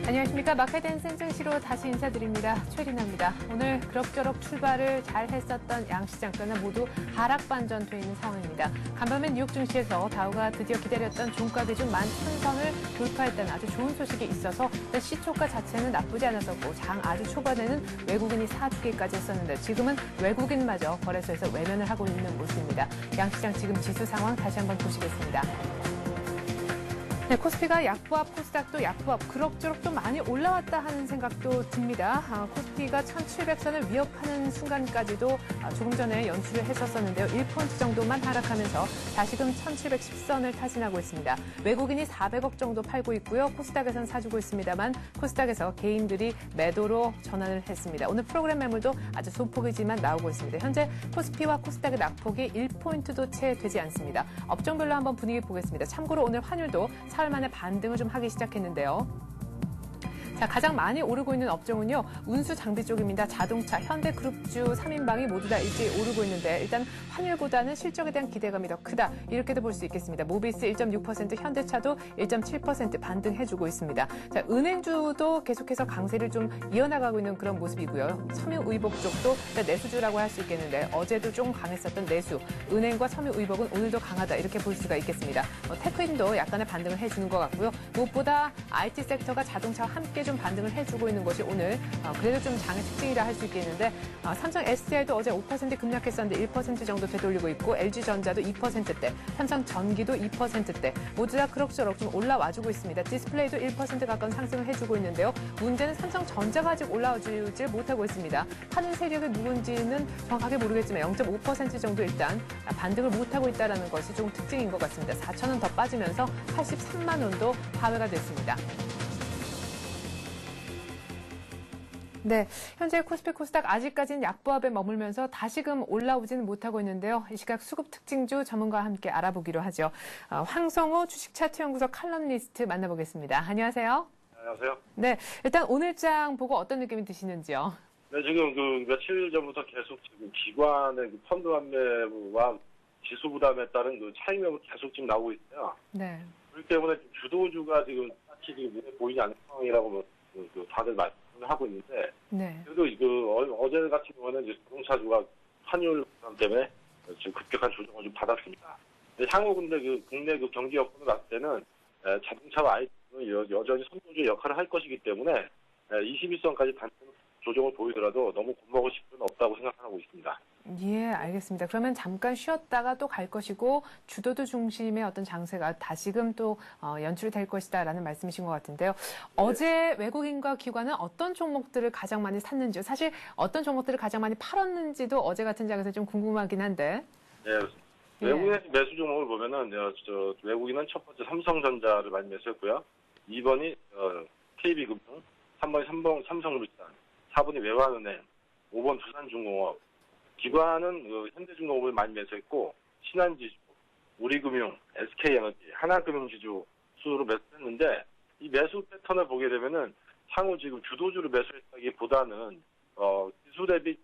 안녕하십니까. 마켓앤 센증시로 다시 인사드립니다. 최리나입니다. 오늘 그럭저럭 출발을 잘 했었던 양시장가는 모두 하락 반전돼 있는 상황입니다. 간밤에 뉴욕 증시에서 다우가 드디어 기다렸던 종가 기준 11,000선을 돌파했다는 아주 좋은 소식이 있어서 시초가 자체는 나쁘지 않았었고 장 아주 초반에는 외국인이 사주기까지 했었는데 지금은 외국인마저 거래소에서 외면을 하고 있는 모습입니다. 양시장 지금 지수 상황 다시 한번 보시겠습니다. 네, 코스피가 약보합, 코스닥도 약보합, 그럭저럭 좀 많이 올라왔다 하는 생각도 듭니다. 코스피가 1,700선을 위협하는 순간까지도 조금 전에 연출을 했었었는데요. 1% 정도만 하락하면서 다시금 1,710선을 타진하고 있습니다. 외국인이 400억 정도 팔고 있고요. 코스닥에선 사주고 있습니다만 코스닥에서 개인들이 매도로 전환을 했습니다. 오늘 프로그램 매물도 아주 소폭이지만 나오고 있습니다. 현재 코스피와 코스닥의 낙폭이 1포인트도 채 되지 않습니다. 업종별로 한번 분위기 보겠습니다. 참고로 오늘 환율도 사흘 만에 반등을 좀 하기 시작했는데요. 자, 가장 많이 오르고 있는 업종은요. 운수 장비 쪽입니다. 자동차, 현대그룹주 3인방이 모두 다 일제히 오르고 있는데 일단 환율보다는 실적에 대한 기대감이 더 크다. 이렇게도 볼 수 있겠습니다. 모비스 1.6%, 현대차도 1.7% 반등해주고 있습니다. 자, 은행주도 계속해서 강세를 좀 이어나가고 있는 그런 모습이고요. 섬유의복 쪽도 내수주라고 할 수 있겠는데 어제도 좀 강했었던 내수, 은행과 섬유의복은 오늘도 강하다. 이렇게 볼 수가 있겠습니다. 테크인도 약간의 반등을 해주는 것 같고요. 무엇보다 IT 섹터가 자동차와 함께 좀 반등을 해주고 있는 것이 오늘 그래도 좀 장의 특징이라 할 수 있겠는데 삼성 SDI도 어제 5% 급락했었는데 1% 정도 되돌리고 있고 LG전자도 2%대, 삼성전기도 2%대 모두 다 그럭저럭 좀 올라와주고 있습니다. 디스플레이도 1% 가까운 상승을 해주고 있는데요. 문제는 삼성전자가 아직 올라와주질 못하고 있습니다. 하는 세력이 누군지는 정확하게 모르겠지만 0.5% 정도 일단 반등을 못하고 있다는 것이 좀 특징인 것 같습니다. 4,000원 더 빠지면서 83만 원도 하회가 됐습니다. 네, 현재 코스피 코스닥 아직까지는 약보합에 머물면서 다시금 올라오지는 못하고 있는데요. 이 시각 수급 특징주 전문가와 함께 알아보기로 하죠. 황성호 주식차트연구소 칼럼니스트 만나보겠습니다. 안녕하세요. 안녕하세요. 네, 일단 오늘장 보고 어떤 느낌이 드시는지요? 네, 지금 며칠 전부터 계속 지금 기관의 펀드 환매와 지수 부담에 따른 차익명이 계속 지금 나오고 있어요. 네. 그렇기 때문에 주도주가 지금 딱히 지금 눈에 보이지 않는 상황이라고 다들 말씀을 하고 있는데, 네. 그래도 어제 같은 경우는 이제 자동차주가 환율 부담 때문에 지금 급격한 조정을 좀 받았습니다. 근데 향후 근데 국내 경기 여건을 봤을 때는 자동차와 IT는 여전히 선도주의 역할을 할 것이기 때문에 21선까지 단점 조정을 보이더라도 너무 겁먹을 필요는 없다고 생각하고 있습니다. 예, 알겠습니다. 그러면 잠깐 쉬었다가 또 갈 것이고 주도주 중심의 어떤 장세가 다시금 또 연출이 될 것이다라는 말씀이신 것 같은데요. 네. 어제 외국인과 기관은 어떤 종목들을 가장 많이 샀는지요? 사실 어떤 종목들을 가장 많이 팔았는지도 어제 같은 장에서 좀 궁금하긴 한데. 네, 외국인의 매수 종목을 보면은 외국인은 첫 번째 삼성전자를 많이 매수했고요. 2번이 KB금융, 3번이 삼성물산, 4번이 외환은행, 5번 두산중공업. 기관은 현대중공업을 많이 매수했고 신한지주, 우리금융, SK에너지, 하나금융지주 수로 매수했는데 이 매수 패턴을 보게 되면은 향후 지금 주도주를 매수했다기보다는 지수 대비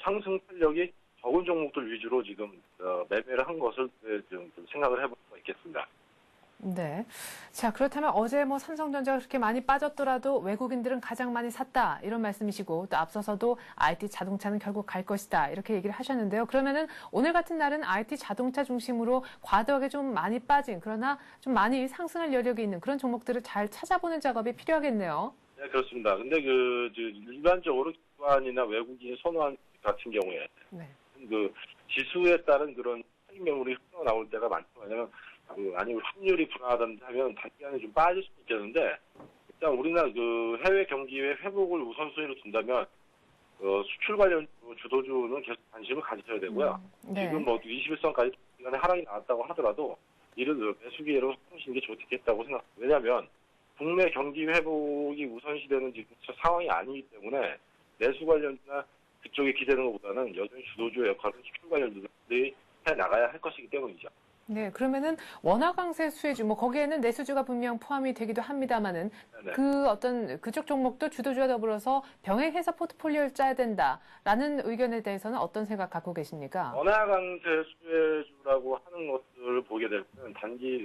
상승 탄력이 적은 종목들 위주로 지금 매매를 한 것을 좀 생각을 해볼 수가 있겠습니다. 네. 자, 그렇다면 어제 삼성전자가 그렇게 많이 빠졌더라도 외국인들은 가장 많이 샀다. 이런 말씀이시고 또 앞서서도 IT 자동차는 결국 갈 것이다. 이렇게 얘기를 하셨는데요. 그러면은 오늘 같은 날은 IT 자동차 중심으로 과도하게 좀 많이 빠진 그러나 좀 많이 상승할 여력이 있는 그런 종목들을 잘 찾아보는 작업이 필요하겠네요. 네, 그렇습니다. 근데 일반적으로 기관이나 외국인이 선호한 같은 경우에 네. 지수에 따른 그런 차익 매물이 흘러나올 때가 많죠. 왜냐면 아니면 환율이 불안하다든지 하면 단기간에 좀 빠질 수도 있겠는데 일단 우리나라 해외 경기의 회복을 우선순위로 둔다면 수출 관련 주도주는 계속 관심을 가지셔야 되고요. 네. 지금 21선까지 시간에 하락이 나왔다고 하더라도 이를 매수 기회로 삼으시는 게 좋겠다고 생각합니다. 왜냐하면 국내 경기 회복이 우선시되는 지금 상황이 아니기 때문에 매수 관련이나 그쪽에 기대는 것보다는 여전히 주도주의 역할을 수출 관련주들이 해 나가야 할 것이기 때문이죠. 네, 그러면은 원화 강세 수혜주, 거기에는 내수주가 분명 포함이 되기도 합니다만은 그쪽 종목도 주도주와 더불어서 병행해서 포트폴리오를 짜야 된다라는 의견에 대해서는 어떤 생각 갖고 계십니까? 원화 강세 수혜주라고 하는 것들을 보게 되면 단지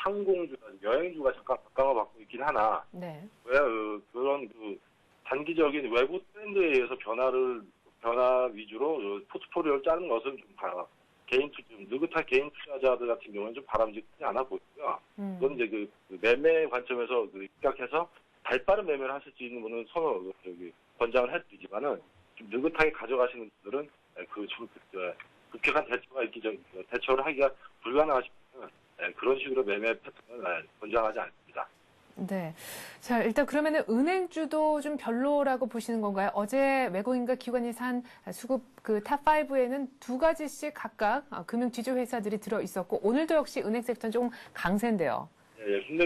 항공주나 여행주가 잠깐 각광을 받고 있긴 하나 네. 왜 그런 단기적인 외부 트렌드에 의해서 변화 위주로 포트폴리오를 짜는 것은 좀 좀 느긋한 개인 투자자들 같은 경우는 좀 바람직하지 않아 보이고요. 그건 이제 그 매매 관점에서 입각해서 발빠른 매매를 하실 수 있는 분은 권장을 해드리지만은 좀 느긋하게 가져가시는 분들은 급격한 대처를 하기가 불가능하시면 그런 식으로 매매 패턴을 권장하지 않습니다. 네. 자, 일단 그러면은 은행주도 좀 별로라고 보시는 건가요? 어제 외국인과 기관이 산 수급 탑5에는 두 가지씩 각각 금융 지주 회사들이 들어 있었고, 오늘도 역시 은행 섹터는 조금 강세인데요. 예, 근데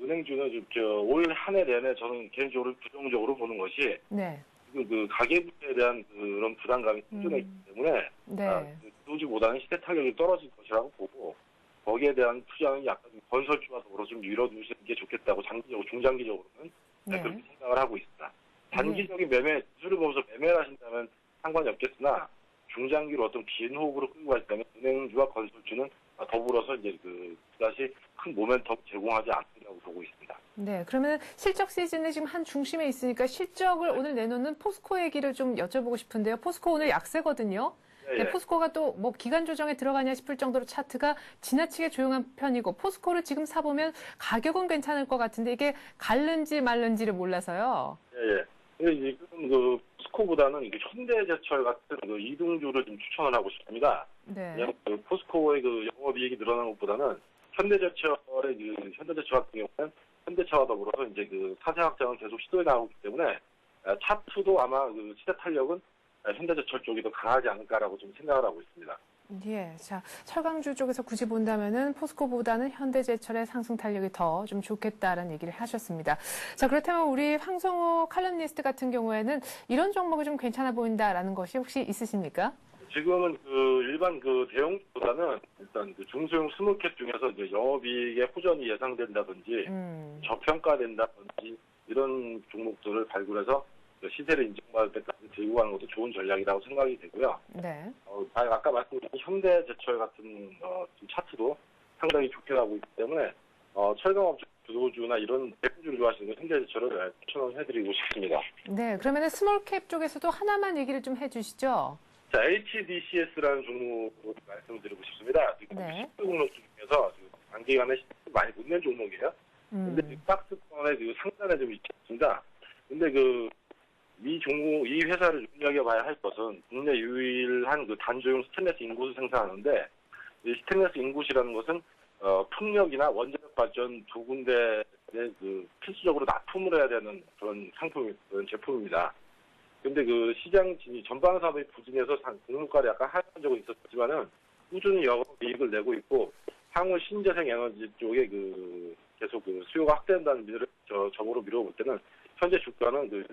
은행주는 올 한 해 내내 저는 개인적으로 부정적으로 보는 것이 네. 지금 가계부채에 대한 그런 부담감이 생겨나기 때문에 네. 주도주보다는 시대 타격이 떨어질 것이라고 보고 거기에 대한 투자는 약간 건설주와 더불어 좀 밀어두시는 게 좋겠다고 중장기적으로는 그렇게 생각을 하고 있습니다. 단기적인 매매, 기술을 보면서 매매를 하신다면 상관이 없겠으나 중장기로 어떤 긴 호흡으로 끌고 가시다면 은행주와 건설주는 더불어서 이제 다시 큰 모멘텀 제공하지 않는다고 보고 있습니다. 네, 그러면 실적 시즌에 지금 한 중심에 있으니까 실적을 오늘 내놓는 포스코 얘기를 좀 여쭤보고 싶은데요. 포스코 오늘 약세거든요. 네, 포스코가 또 뭐 기간 조정에 들어가냐 싶을 정도로 차트가 지나치게 조용한 편이고, 포스코를 지금 사보면 가격은 괜찮을 것 같은데 이게 갈는지 말는지를 몰라서요. 예. 근데 지금 포스코보다는 현대제철 같은 이등주를 좀 추천을 하고 싶습니다. 네. 그냥 포스코의 영업이익이 늘어난 것보다는 현대제철 같은 경우는 현대차와 더불어서 이제 사세 확장을 계속 시도해 나가고 있기 때문에 차트도 아마 시대 탄력은 현대제철 쪽이 더 강하지 않을까라고 좀 생각을 하고 있습니다. 예, 자, 철강주 쪽에서 굳이 본다면은 포스코보다는 현대제철의 상승 탄력이 더 좀 좋겠다라는 얘기를 하셨습니다. 자, 그렇다면 우리 황성호 칼럼니스트 같은 경우에는 이런 종목이 좀 괜찮아 보인다라는 것이 혹시 있으십니까? 지금은 일반 대형보다는 일단 중소형 스몰캡 중에서 이제 영업이익의 호전이 예상된다든지 저평가된다든지 이런 종목들을 발굴해서 시세를 인정받을 때까지 들고 가는 것도 좋은 전략이라고 생각이 되고요. 네. 아까 말씀드린 현대제철 같은 차트도 상당히 좋게 나오고 있기 때문에 철강업종 주도주나 이런 대표주를 좋아하시는 현대제철을 추천해드리고 싶습니다. 네, 그러면 스몰캡 쪽에서도 하나만 얘기를 좀 해주시죠. 자, HDCS라는 종목으로 말씀드리고 싶습니다. 네. 10조 종목 중에서 단기간에 많이 못 낸 종목이에요. 근데 박스권의 상단에 좀 있습니다. 근데 이 회사를 눈여겨봐야 할 것은 국내 유일한 단조용 스테인리스 인구수 생산하는데, 이 스테인리스 인구수라는 것은 풍력이나 원자력 발전 두 군데에 필수적으로 납품을 해야 되는 그런 제품입니다. 근데 시장 전방 사업이 부진해서 공모가를 약간 하락한 적은 있었지만은 꾸준히 영업이익을 내고 있고, 향후 신재생 에너지 쪽에 계속 수요가 확대된다는 점으로 미뤄볼 때는 현재 주가는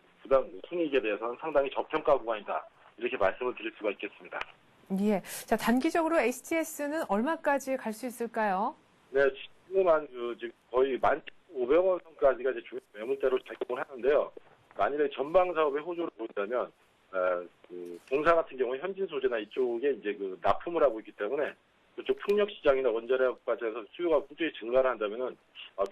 순이익에 대해서는 상당히 저평가 구간이다, 이렇게 말씀을 드릴 수가 있겠습니다. 예. 자, 단기적으로 HTS는 얼마까지 갈 수 있을까요? 네, 지금 지금 거의 11,500원 선까지가 이제 중요 매물대로 작용을 하는데요. 만일에 전방 사업에 호조를 보인다면, 공사 같은 경우 현진 소재나 이쪽에 이제 납품을 하고 있기 때문에 그쪽 풍력 시장이나 원자력 발전에서 수요가 꾸준히 증가를 한다면은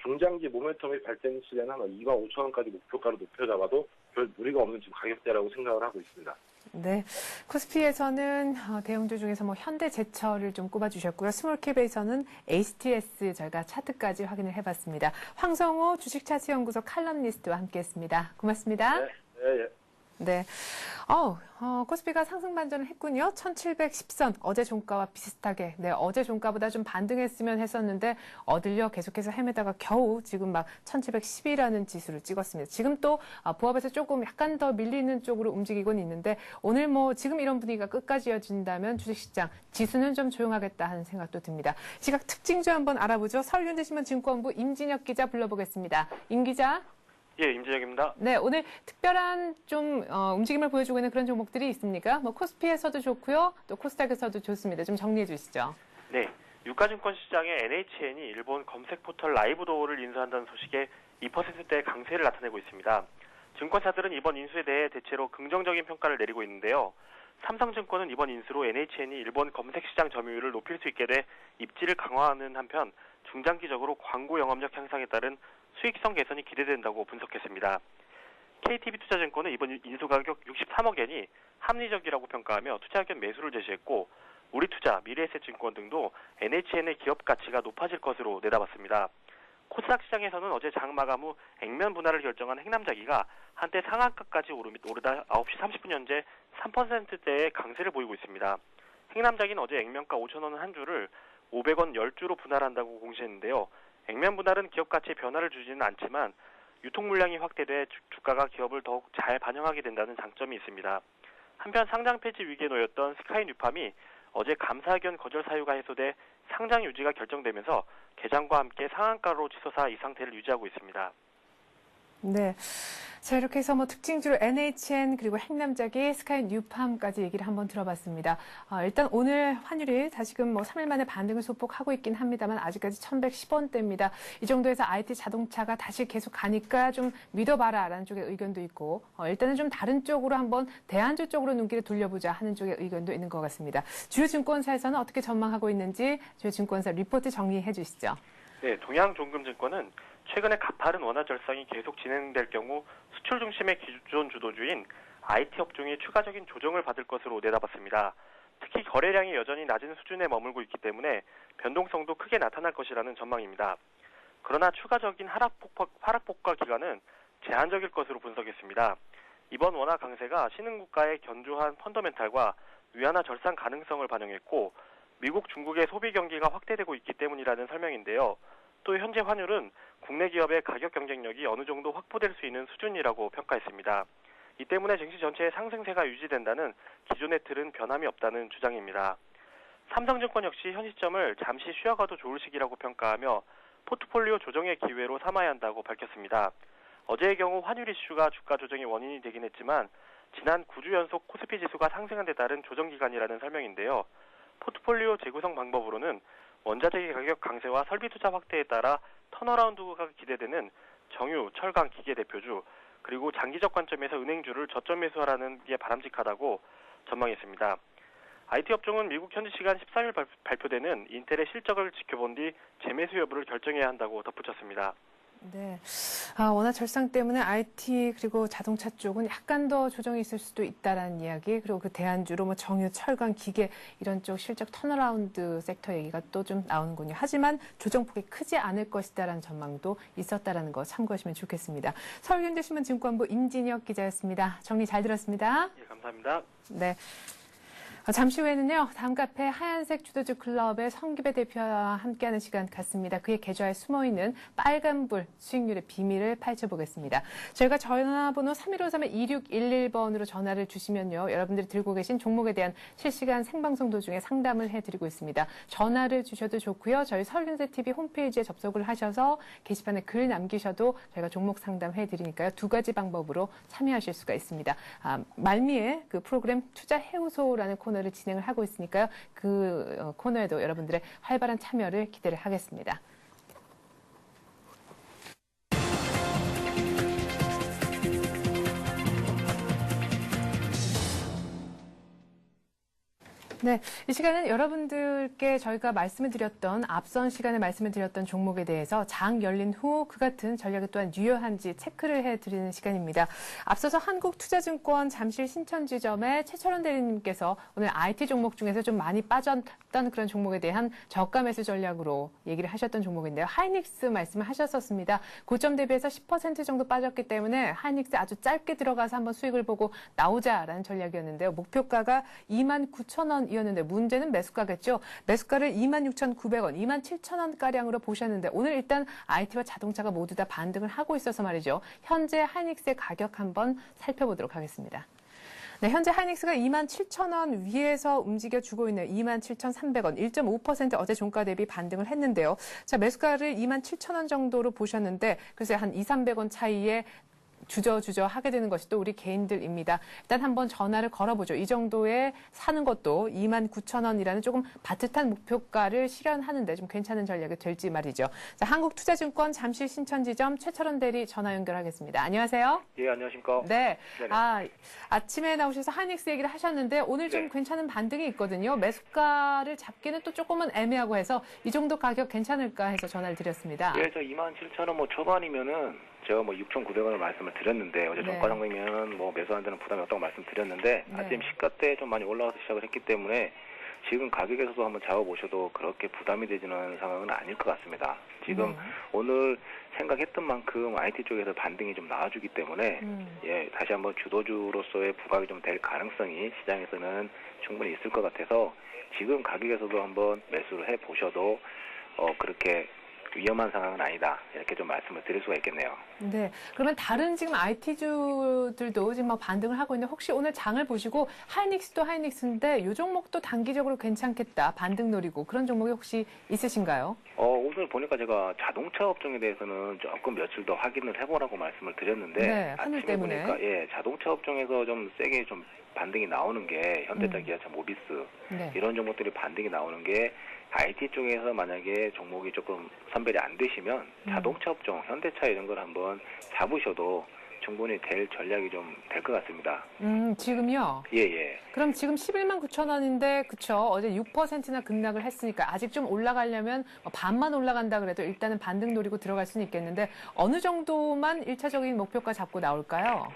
중장기 모멘텀이 발생 시에는 한 25,000원까지 목표가로 높여잡아도 별 무리가 없는 지금 가격대라고 생각을 하고 있습니다. 네, 코스피에서는 대형주 중에서 현대제철을 좀 꼽아주셨고요. 스몰캡에서는 HTS 저희가 차트까지 확인을 해봤습니다. 황성호 주식차트연구소 칼럼니스트와 함께했습니다. 고맙습니다. 네. 네. 코스피가 상승 반전을 했군요. 1710선. 어제 종가와 비슷하게. 네, 어제 종가보다 좀 반등했으면 했었는데, 얻으려 계속해서 헤매다가 겨우 지금 1710이라는 지수를 찍었습니다. 지금 또 부합에서 조금 약간 더 밀리는 쪽으로 움직이곤 있는데, 오늘 지금 이런 분위기가 끝까지 이어진다면 주식시장 지수는 좀 조용하겠다 하는 생각도 듭니다. 시각 특징주 한번 알아보죠. 서울현대신문증권부 임진혁 기자 불러보겠습니다. 임 기자. 예, 임진혁입니다. 네, 오늘 특별한 좀 움직임을 보여주고 있는 그런 종목들이 있습니까? 코스피에서도 좋고요, 또 코스닥에서도 좋습니다. 좀 정리해 주시죠. 네, 유가증권 시장의 NHN이 일본 검색 포털 라이브도어를 인수한다는 소식에 2%대 강세를 나타내고 있습니다. 증권사들은 이번 인수에 대해 대체로 긍정적인 평가를 내리고 있는데요. 삼성증권은 이번 인수로 NHN이 일본 검색시장 점유율을 높일 수 있게 돼 입지를 강화하는 한편 중장기적으로 광고 영업력 향상에 따른 수익성 개선이 기대된다고 분석했습니다. KTB투자증권은 이번 인수 가격 63억 엔이 합리적이라고 평가하며 투자 의견 매수를 제시했고 우리투자, 미래에셋증권 등도 NHN의 기업 가치가 높아질 것으로 내다봤습니다. 코스닥 시장에서는 어제 장 마감 후 액면 분할을 결정한 행남자기가 한때 상한가까지 오르다 9시 30분 현재 3%대의 강세를 보이고 있습니다. 행남자기는 어제 액면가 5,000원 한 주를 500원 10주로 분할한다고 공시했는데요. 액면 분할은 기업 가치에 변화를 주지는 않지만 유통 물량이 확대돼 주가가 기업을 더욱 잘 반영하게 된다는 장점이 있습니다. 한편 상장 폐지 위기에 놓였던 스카이뉴팜이 어제 감사의견 거절 사유가 해소돼 상장 유지가 결정되면서 개장과 함께 상한가로 치솟아 이 상태를 유지하고 있습니다. 네. 자, 이렇게 해서 특징주로 NHN 그리고 행남자기, 스카이뉴팜까지 얘기를 한번 들어봤습니다. 일단 오늘 환율이 다시금 3일 만에 반등을 소폭하고 있긴 합니다만 아직까지 1,110원대입니다. 이 정도에서 IT 자동차가 다시 계속 가니까 좀 믿어봐라라는 쪽의 의견도 있고 일단은 좀 다른 쪽으로 한번 대안주 쪽으로 눈길을 돌려보자 하는 쪽의 의견도 있는 것 같습니다. 주요 증권사에서는 어떻게 전망하고 있는지 주요 증권사 리포트 정리해 주시죠. 네, 동양종금증권은 최근에 가파른 원화 절상이 계속 진행될 경우 수출 중심의 기존 주도주인 IT 업종이 추가적인 조정을 받을 것으로 내다봤습니다. 특히 거래량이 여전히 낮은 수준에 머물고 있기 때문에 변동성도 크게 나타날 것이라는 전망입니다. 그러나 추가적인 하락폭과 기간은 제한적일 것으로 분석했습니다. 이번 원화 강세가 신흥국가의 견조한 펀더멘탈과 위안화 절상 가능성을 반영했고 미국, 중국의 소비 경기가 확대되고 있기 때문이라는 설명인데요. 또 현재 환율은 국내 기업의 가격 경쟁력이 어느 정도 확보될 수 있는 수준이라고 평가했습니다. 이 때문에 증시 전체의 상승세가 유지된다는 기존의 틀은 변함이 없다는 주장입니다. 삼성증권 역시 현 시점을 잠시 쉬어가도 좋을 시기라고 평가하며 포트폴리오 조정의 기회로 삼아야 한다고 밝혔습니다. 어제의 경우 환율 이슈가 주가 조정의 원인이 되긴 했지만 지난 9주 연속 코스피 지수가 상승한 데 따른 조정 기간이라는 설명인데요. 포트폴리오 재구성 방법으로는 원자재기 가격 강세와 설비 투자 확대에 따라 턴어라운드가 기대되는 정유, 철강, 기계 대표주, 그리고 장기적 관점에서 은행주를 저점 매수하라는 게 바람직하다고 전망했습니다. IT 업종은 미국 현지 시간 13일 발표되는 인텔의 실적을 지켜본 뒤 재매수 여부를 결정해야 한다고 덧붙였습니다. 네. 원화 절상 때문에 IT 그리고 자동차 쪽은 약간 더 조정이 있을 수도 있다라는 이야기, 그리고 그 대안주로 정유, 철강, 기계 이런 쪽 실적 턴어라운드 섹터 얘기가 또 좀 나오는군요. 하지만 조정폭이 크지 않을 것이다라는 전망도 있었다라는 거 참고하시면 좋겠습니다. 서울경제신문 증권부 임진혁 기자였습니다. 정리 잘 들었습니다. 예, 감사합니다. 네. 잠시 후에는요, 다음 카페 하얀색 주도주 클럽의 성기배 대표와 함께하는 시간 갖습니다. 그의 계좌에 숨어있는 빨간불 수익률의 비밀을 파헤쳐보겠습니다. 저희가 전화번호 3153-2611번으로 전화를 주시면요, 여러분들이 들고 계신 종목에 대한 실시간 생방송 도중에 상담을 해드리고 있습니다. 전화를 주셔도 좋고요, 저희 서울경제TV 홈페이지에 접속을 하셔서 게시판에 글 남기셔도 저희가 종목 상담해드리니까요, 두 가지 방법으로 참여하실 수가 있습니다. 말미에 그 프로그램 투자해우소라는 코너를 진행을 하고 있으니까요. 그 코너에도 여러분들의 활발한 참여를 기대를 하겠습니다. 네, 이 시간은 여러분들께 저희가 말씀을 드렸던, 앞선 시간에 말씀을 드렸던 종목에 대해서 장 열린 후 그 같은 전략이 또한 유효한지 체크를 해드리는 시간입니다. 앞서서 한국투자증권 잠실 신천지점의 최철원 대리님께서 오늘 IT 종목 중에서 좀 많이 빠졌던 그런 종목에 대한 저가 매수 전략으로 얘기를 하셨던 종목인데요. 하이닉스 말씀을 하셨었습니다. 고점 대비해서 10% 정도 빠졌기 때문에 하이닉스 아주 짧게 들어가서 한번 수익을 보고 나오자라는 전략이었는데요. 목표가가 29,000원 이었는데 문제는 매수가겠죠. 매수가를 26,900원, 27,000원가량으로 보셨는데 오늘 일단 IT와 자동차가 모두 다 반등을 하고 있어서 말이죠. 현재 하이닉스의 가격 한번 살펴보도록 하겠습니다. 네, 현재 하이닉스가 27,000원 위에서 움직여주고 있는 27,300원, 1.5% 어제 종가 대비 반등을 했는데요. 자, 매수가를 27,000원 정도로 보셨는데 글쎄 한 200-300원 차이에 주저주저 하게 되는 것이 또 우리 개인들입니다. 일단 한번 전화를 걸어보죠. 이 정도에 사는 것도 29,000원이라는 조금 바듯한 목표가를 실현하는데 좀 괜찮은 전략이 될지 말이죠. 자, 한국투자증권 잠실 신천지점 최철원 대리 전화 연결하겠습니다. 안녕하세요. 예, 안녕하십니까. 네. 네네. 아침에 나오셔서 하이닉스 얘기를 하셨는데 오늘 좀 네. 괜찮은 반등이 있거든요. 매수가를 잡기는 또 조금은 애매하고 해서 이 정도 가격 괜찮을까 해서 전화를 드렸습니다. 예, 저 27,000원 뭐 초반이면은 제가 뭐 6,900원을 말씀을 드렸는데 어제 네. 종가상이면 뭐 매수하는 데는 부담이 없다고 말씀드렸는데 네. 아침 시가 때 좀 많이 올라와서 시작을 했기 때문에 지금 가격에서도 한번 잡아보셔도 그렇게 부담이 되지는 상황은 아닐 것 같습니다. 지금 오늘 생각했던 만큼 IT 쪽에서 반등이 좀 나와주기 때문에 예, 다시 한번 주도주로서의 부각이 좀 될 가능성이 시장에서는 충분히 있을 것 같아서 지금 가격에서도 한번 매수를 해보셔도 그렇게 위험한 상황은 아니다. 이렇게 좀 말씀을 드릴 수가 있겠네요. 네. 그러면 다른 지금 IT주들도 지금 막 반등을 하고 있는데 혹시 오늘 장을 보시고 하이닉스도 하이닉스인데 이 종목도 단기적으로 괜찮겠다. 반등 노리고 그런 종목이 혹시 있으신가요? 오늘 보니까 제가 자동차 업종에 대해서는 조금 며칠 더 확인을 해보라고 말씀을 드렸는데 네, 하늘 아침에 때문에. 보니까 예, 자동차 업종에서 좀 세게 좀 반등이 나오는 게 현대차, 기아차, 모비스 네. 이런 종목들이 반등이 나오는 게 IT 쪽에서 만약에 종목이 조금 선별이 안 되시면 자동차 업종, 현대차 이런 걸 한번 잡으셔도 충분히 될 전략이 좀 될 것 같습니다. 지금요? 예. 그럼 지금 119,000원인데 그쵸? 어제 6%나 급락을 했으니까 아직 좀 올라가려면 반만 올라간다 그래도 일단은 반등 노리고 들어갈 수는 있겠는데 어느 정도만 1차적인 목표가 잡고 나올까요?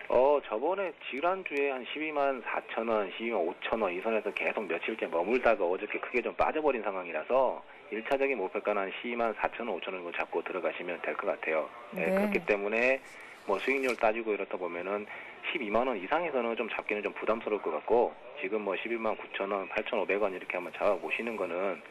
저번에 지난주에 한 124,000원, 125,000원 이 선에서 계속 며칠째 머물다가 어저께 크게 좀 빠져버린 상황이라서 1차적인 목표가는 한 124,000원, 5,000원 잡고 들어가시면 될 것 같아요. 네. 그렇기 때문에 뭐 수익률 따지고 이렇다 보면은 12만 원 이상에서는 좀 잡기는 좀 부담스러울 것 같고 지금 뭐 11만 9천 원, 8,500원 이렇게 한번 잡아보시는 거는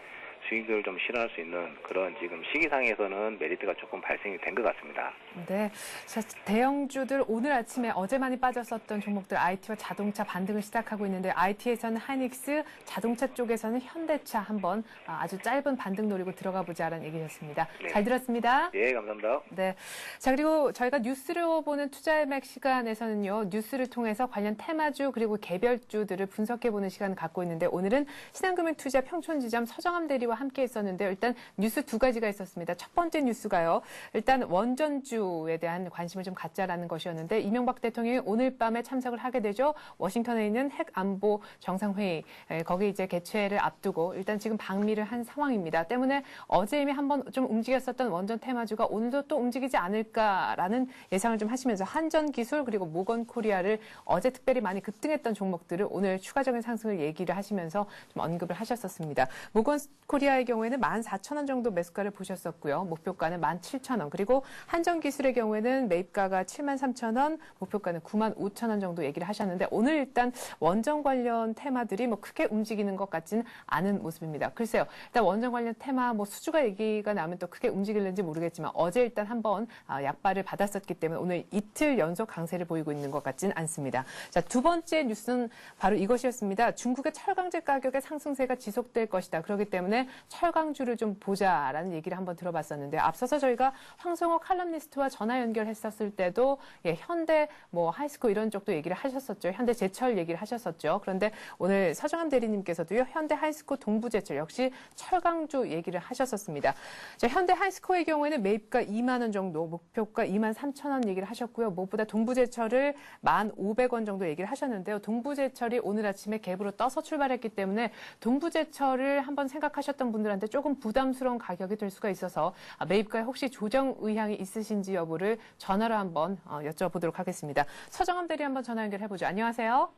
수익을 좀 실현할 수 있는 그런 지금 시기상에서는 메리트가 조금 발생이 된 것 같습니다. 네. 자, 대형주들 오늘 아침에 어제 많이 빠졌었던 종목들 IT와 자동차 반등을 시작하고 있는데 IT에서는 하이닉스, 자동차 쪽에서는 현대차 한번 아주 짧은 반등 노리고 들어가 보자라는 얘기였습니다. 네. 잘 들었습니다. 예, 감사합니다. 네. 자, 그리고 저희가 뉴스로 보는 투자의 맥 시간에서는요, 뉴스를 통해서 관련 테마주 그리고 개별주들을 분석해보는 시간을 갖고 있는데 오늘은 신한금융투자 평촌지점 서정함 대리와 함께 했었는데요. 일단 뉴스 두 가지가 있었습니다. 첫 번째 뉴스가요. 일단 원전주에 대한 관심을 좀 갖자라는 것이었는데 이명박 대통령이 오늘 밤에 참석을 하게 되죠. 워싱턴에 있는 핵안보 정상회의 거기 이제 개최를 앞두고 일단 지금 방미를 한 상황입니다. 때문에 어제 이미 한번 좀 움직였었던 원전 테마주가 오늘도 또 움직이지 않을까라는 예상을 좀 하시면서 한전기술 그리고 모건코리아를 어제 특별히 많이 급등했던 종목들을 오늘 추가적인 상승을 얘기를 하시면서 좀 언급을 하셨었습니다. 모건코리아의 경우에는 14,000원 정도 매수가를 보셨었고요. 목표가는 17,000원. 그리고 한전기술의 경우에는 매입가가 73,000원, 목표가는 95,000원 정도 얘기를 하셨는데 오늘 일단 원전 관련 테마들이 뭐 크게 움직이는 것 같지는 않은 모습입니다. 글쎄요. 일단 원전 관련 테마 뭐 수주가 얘기가 나오면 또 크게 움직일는지 모르겠지만 어제 일단 한번 약발을 받았었기 때문에 오늘 이틀 연속 강세를 보이고 있는 것 같지는 않습니다. 자, 두 번째 뉴스는 바로 이것이었습니다. 중국의 철강제 가격의 상승세가 지속될 것이다. 그렇기 때문에 철강주를 좀 보자라는 얘기를 한번 들어봤었는데 앞서서 저희가 황성호 칼럼니스트와 전화 연결했었을 때도 현대 뭐 하이스코 이런 쪽도 얘기를 하셨었죠. 현대 제철 얘기를 하셨었죠. 그런데 오늘 서정함 대리님께서도요. 현대 하이스코 동부제철 역시 철강주 얘기를 하셨었습니다. 자, 현대 하이스코의 경우에는 매입가 2만 원 정도, 목표가 2만 3천 원 얘기를 하셨고요. 무엇보다 동부제철을 1,500원 정도 얘기를 하셨는데요. 동부제철이 오늘 아침에 갭으로 떠서 출발했기 때문에 동부제철을 한번 생각하셨던 분들한테 조금 부담스러운 가격이 될 수가 있어서 매입가에 혹시 조정 의향이 있으신지 여부를 전화로 한번 여쭤보도록 하겠습니다. 서정함 대리 한번 전화 연결해보죠. 안녕하세요.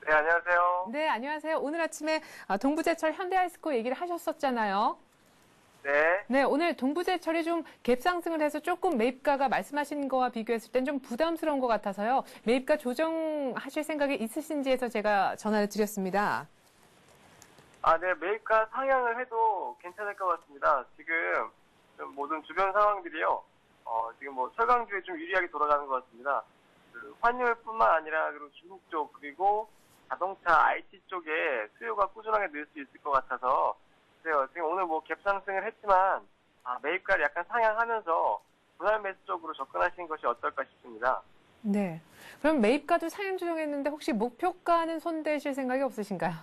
네, 안녕하세요. 네, 안녕하세요. 오늘 아침에 동부제철 현대하이스코 얘기를 하셨었잖아요. 네. 네, 오늘 동부제철이 좀 갭 상승을 해서 조금 매입가가 말씀하신 거와 비교했을 땐 좀 부담스러운 것 같아서요. 매입가 조정하실 생각이 있으신지 해서 제가 전화를 드렸습니다. 네, 매입가 상향을 해도 괜찮을 것 같습니다. 지금 모든 주변 상황들이요, 지금 뭐 철강주에 좀 유리하게 돌아가는 것 같습니다. 그 환율뿐만 아니라 그리고 중국 쪽 그리고 자동차 IT 쪽에 수요가 꾸준하게 늘 수 있을 것 같아서 지금 오늘 뭐 갭 상승을 했지만 매입가를 약간 상향하면서 분할 매수 쪽으로 접근하시는 것이 어떨까 싶습니다. 네. 그럼 매입가도 상향 조정했는데 혹시 목표가는 손대실 생각이 없으신가요?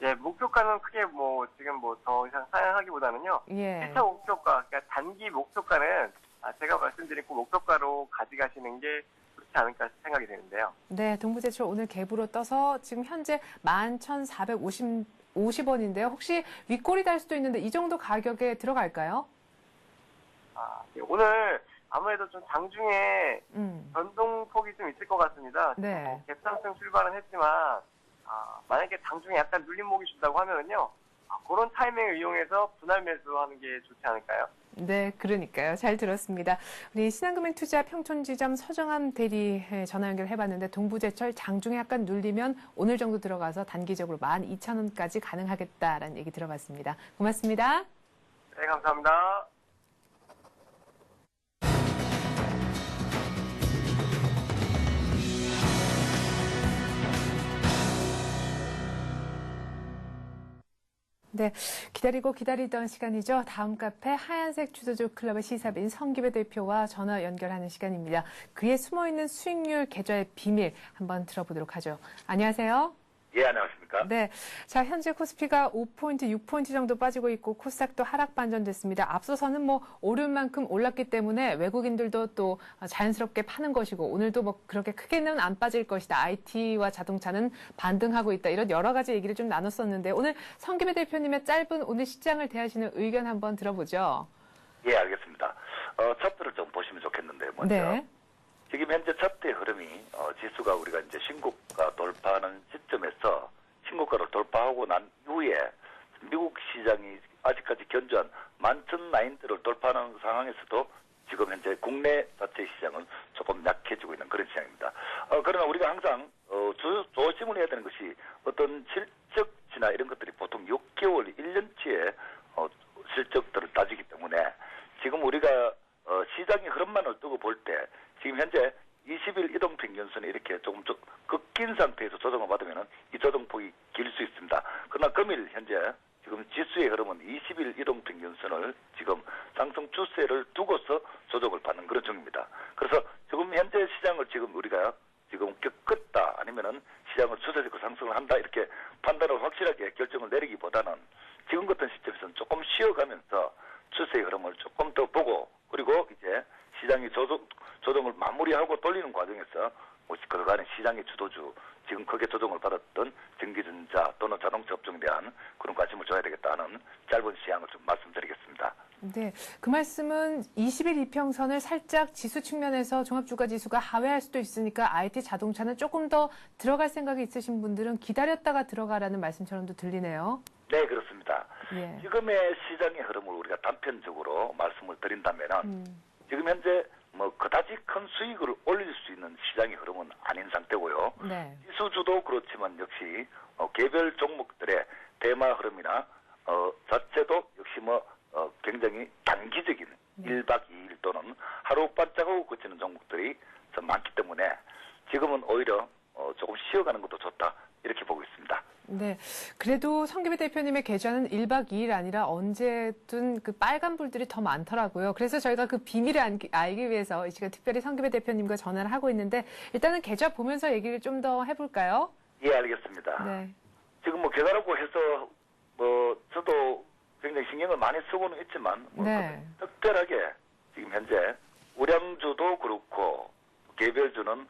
예, 목표가는 크게 뭐 지금 뭐 더 이상 상향하기보다는요. 예. 1차 목표가, 그러니까 단기 목표가는 제가 말씀드린 그 목표가로 가져가시는 게 좋지 않을까 생각이 되는데요. 네, 동부제철 오늘 갭으로 떠서 지금 현재 11,450원인데요. 혹시 윗골이 달 수도 있는데 이 정도 가격에 들어갈까요? 예, 오늘 아무래도 좀 장중에 변동폭이 좀 있을 것 같습니다. 네. 갭 상승 출발은 했지만 만약에 장중에 약간 눌림목이 준다고 하면은요. 그런 타이밍을 이용해서 분할 매수하는 게 좋지 않을까요? 네, 그러니까요. 잘 들었습니다. 우리 신한금융투자 평촌지점 서정함 대리 전화 연결해봤는데 동부제철 장중에 약간 눌리면 오늘 정도 들어가서 단기적으로 12,000원까지 가능하겠다라는 얘기 들어봤습니다. 고맙습니다. 네, 감사합니다. 네, 기다리고 기다리던 시간이죠. 다음 카페 하얀색 주도주 클럽의 시사빈 성기배 대표와 전화 연결하는 시간입니다. 그에 숨어있는 수익률 계좌의 비밀 한번 들어보도록 하죠. 안녕하세요. 예, 안녕하십니까. 네, 자 현재 코스피가 5포인트, 6포인트 정도 빠지고 있고 코스닥도 하락 반전됐습니다. 앞서서는 뭐 오를 만큼 올랐기 때문에 외국인들도 또 자연스럽게 파는 것이고 오늘도 뭐 그렇게 크게는 안 빠질 것이다. IT와 자동차는 반등하고 있다. 이런 여러 가지 얘기를 좀 나눴었는데 오늘 성김혜 대표님의 짧은 오늘 시장을 대하시는 의견 한번 들어보죠. 예, 알겠습니다. 차트를 좀 보시면 좋겠는데 먼저. 네. 지금 현재 차트의 흐름이 지수가 우리가 이제 신고가 돌파하는 시점에서 신고가를 돌파하고 난 이후에 미국 시장이 아직까지 견조한 11,000라인대를 돌파하는 상황에서도 지금 현재 국내 자체 시장은 조금 약해지고 있는 그런 시장입니다. 그러나 우리가 항상 조심을 해야 되는 것이 어떤 실적치나 이런 것들이 보통 6개월, 1년치의 실적들을 따지기 때문에 지금 우리가 시장의 흐름만을 두고 볼 때 지금 현재 20일 이동평균선이 이렇게 조금 꺾인 상태에서 조정을 받으면 이 조정폭이 길 수 있습니다. 그러나 금일 현재 지금 지수의 흐름은 20일 이동평균선을 지금 상승 추세를 두고서 조정을 받는 그런 중입니다. 그래서 지금 현재 시장을 지금 우리가 지금 꺾었다 아니면은 시장을 추세적으로 상승을 한다 이렇게 판단을 확실하게 결정을 내리기보다는 지금 같은 시점에서는 조금 쉬어가면서 추세의 흐름을 조금 더 보고 그리고 이제 시장이 조정을 마무리하고 돌리는 과정에서 그간의 시장의 주도주 지금 크게 조정을 받았던 전기전자 또는 자동차 업종에 대한 그런 관심을 줘야 되겠다는 짧은 시향을 좀 말씀드리겠습니다. 네, 그 말씀은 20일 이평선을 살짝 지수 측면에서 종합주가지수가 하회할 수도 있으니까 IT 자동차는 조금 더 들어갈 생각이 있으신 분들은 기다렸다가 들어가라는 말씀처럼도 들리네요. 네, 그렇습니다. 예. 지금의 시장의 흐름을 우리가 단편적으로 말씀을 드린다면은 지금 현재 뭐 그다지 큰 수익을 올릴 수 있는 시장의 흐름은 아닌 상태고요. 네. 지수주도 그렇지만 역시 개별 종목들의 대마 흐름이나 자체도 역시 굉장히 단기적인 1박 2일 또는 하루 반짝하고 그치는 종목들이 좀 많기 때문에 지금은 오히려 조금 쉬어가는 것도 좋다 이렇게 보고 있습니다. 네. 그래도 성기배 대표님의 계좌는 1박 2일 아니라 언제든 그 빨간 불들이 더 많더라고요. 그래서 저희가 그 비밀을 알기 위해서 이 시간 특별히 성기배 대표님과 전화를 하고 있는데 일단은 계좌 보면서 얘기를 좀 더 해볼까요? 예, 알겠습니다. 네. 지금 계좌라고 해서 저도 굉장히 신경을 많이 쓰고는 있지만 네. 특별하게 지금 현재 우량주도 그렇고 개별주는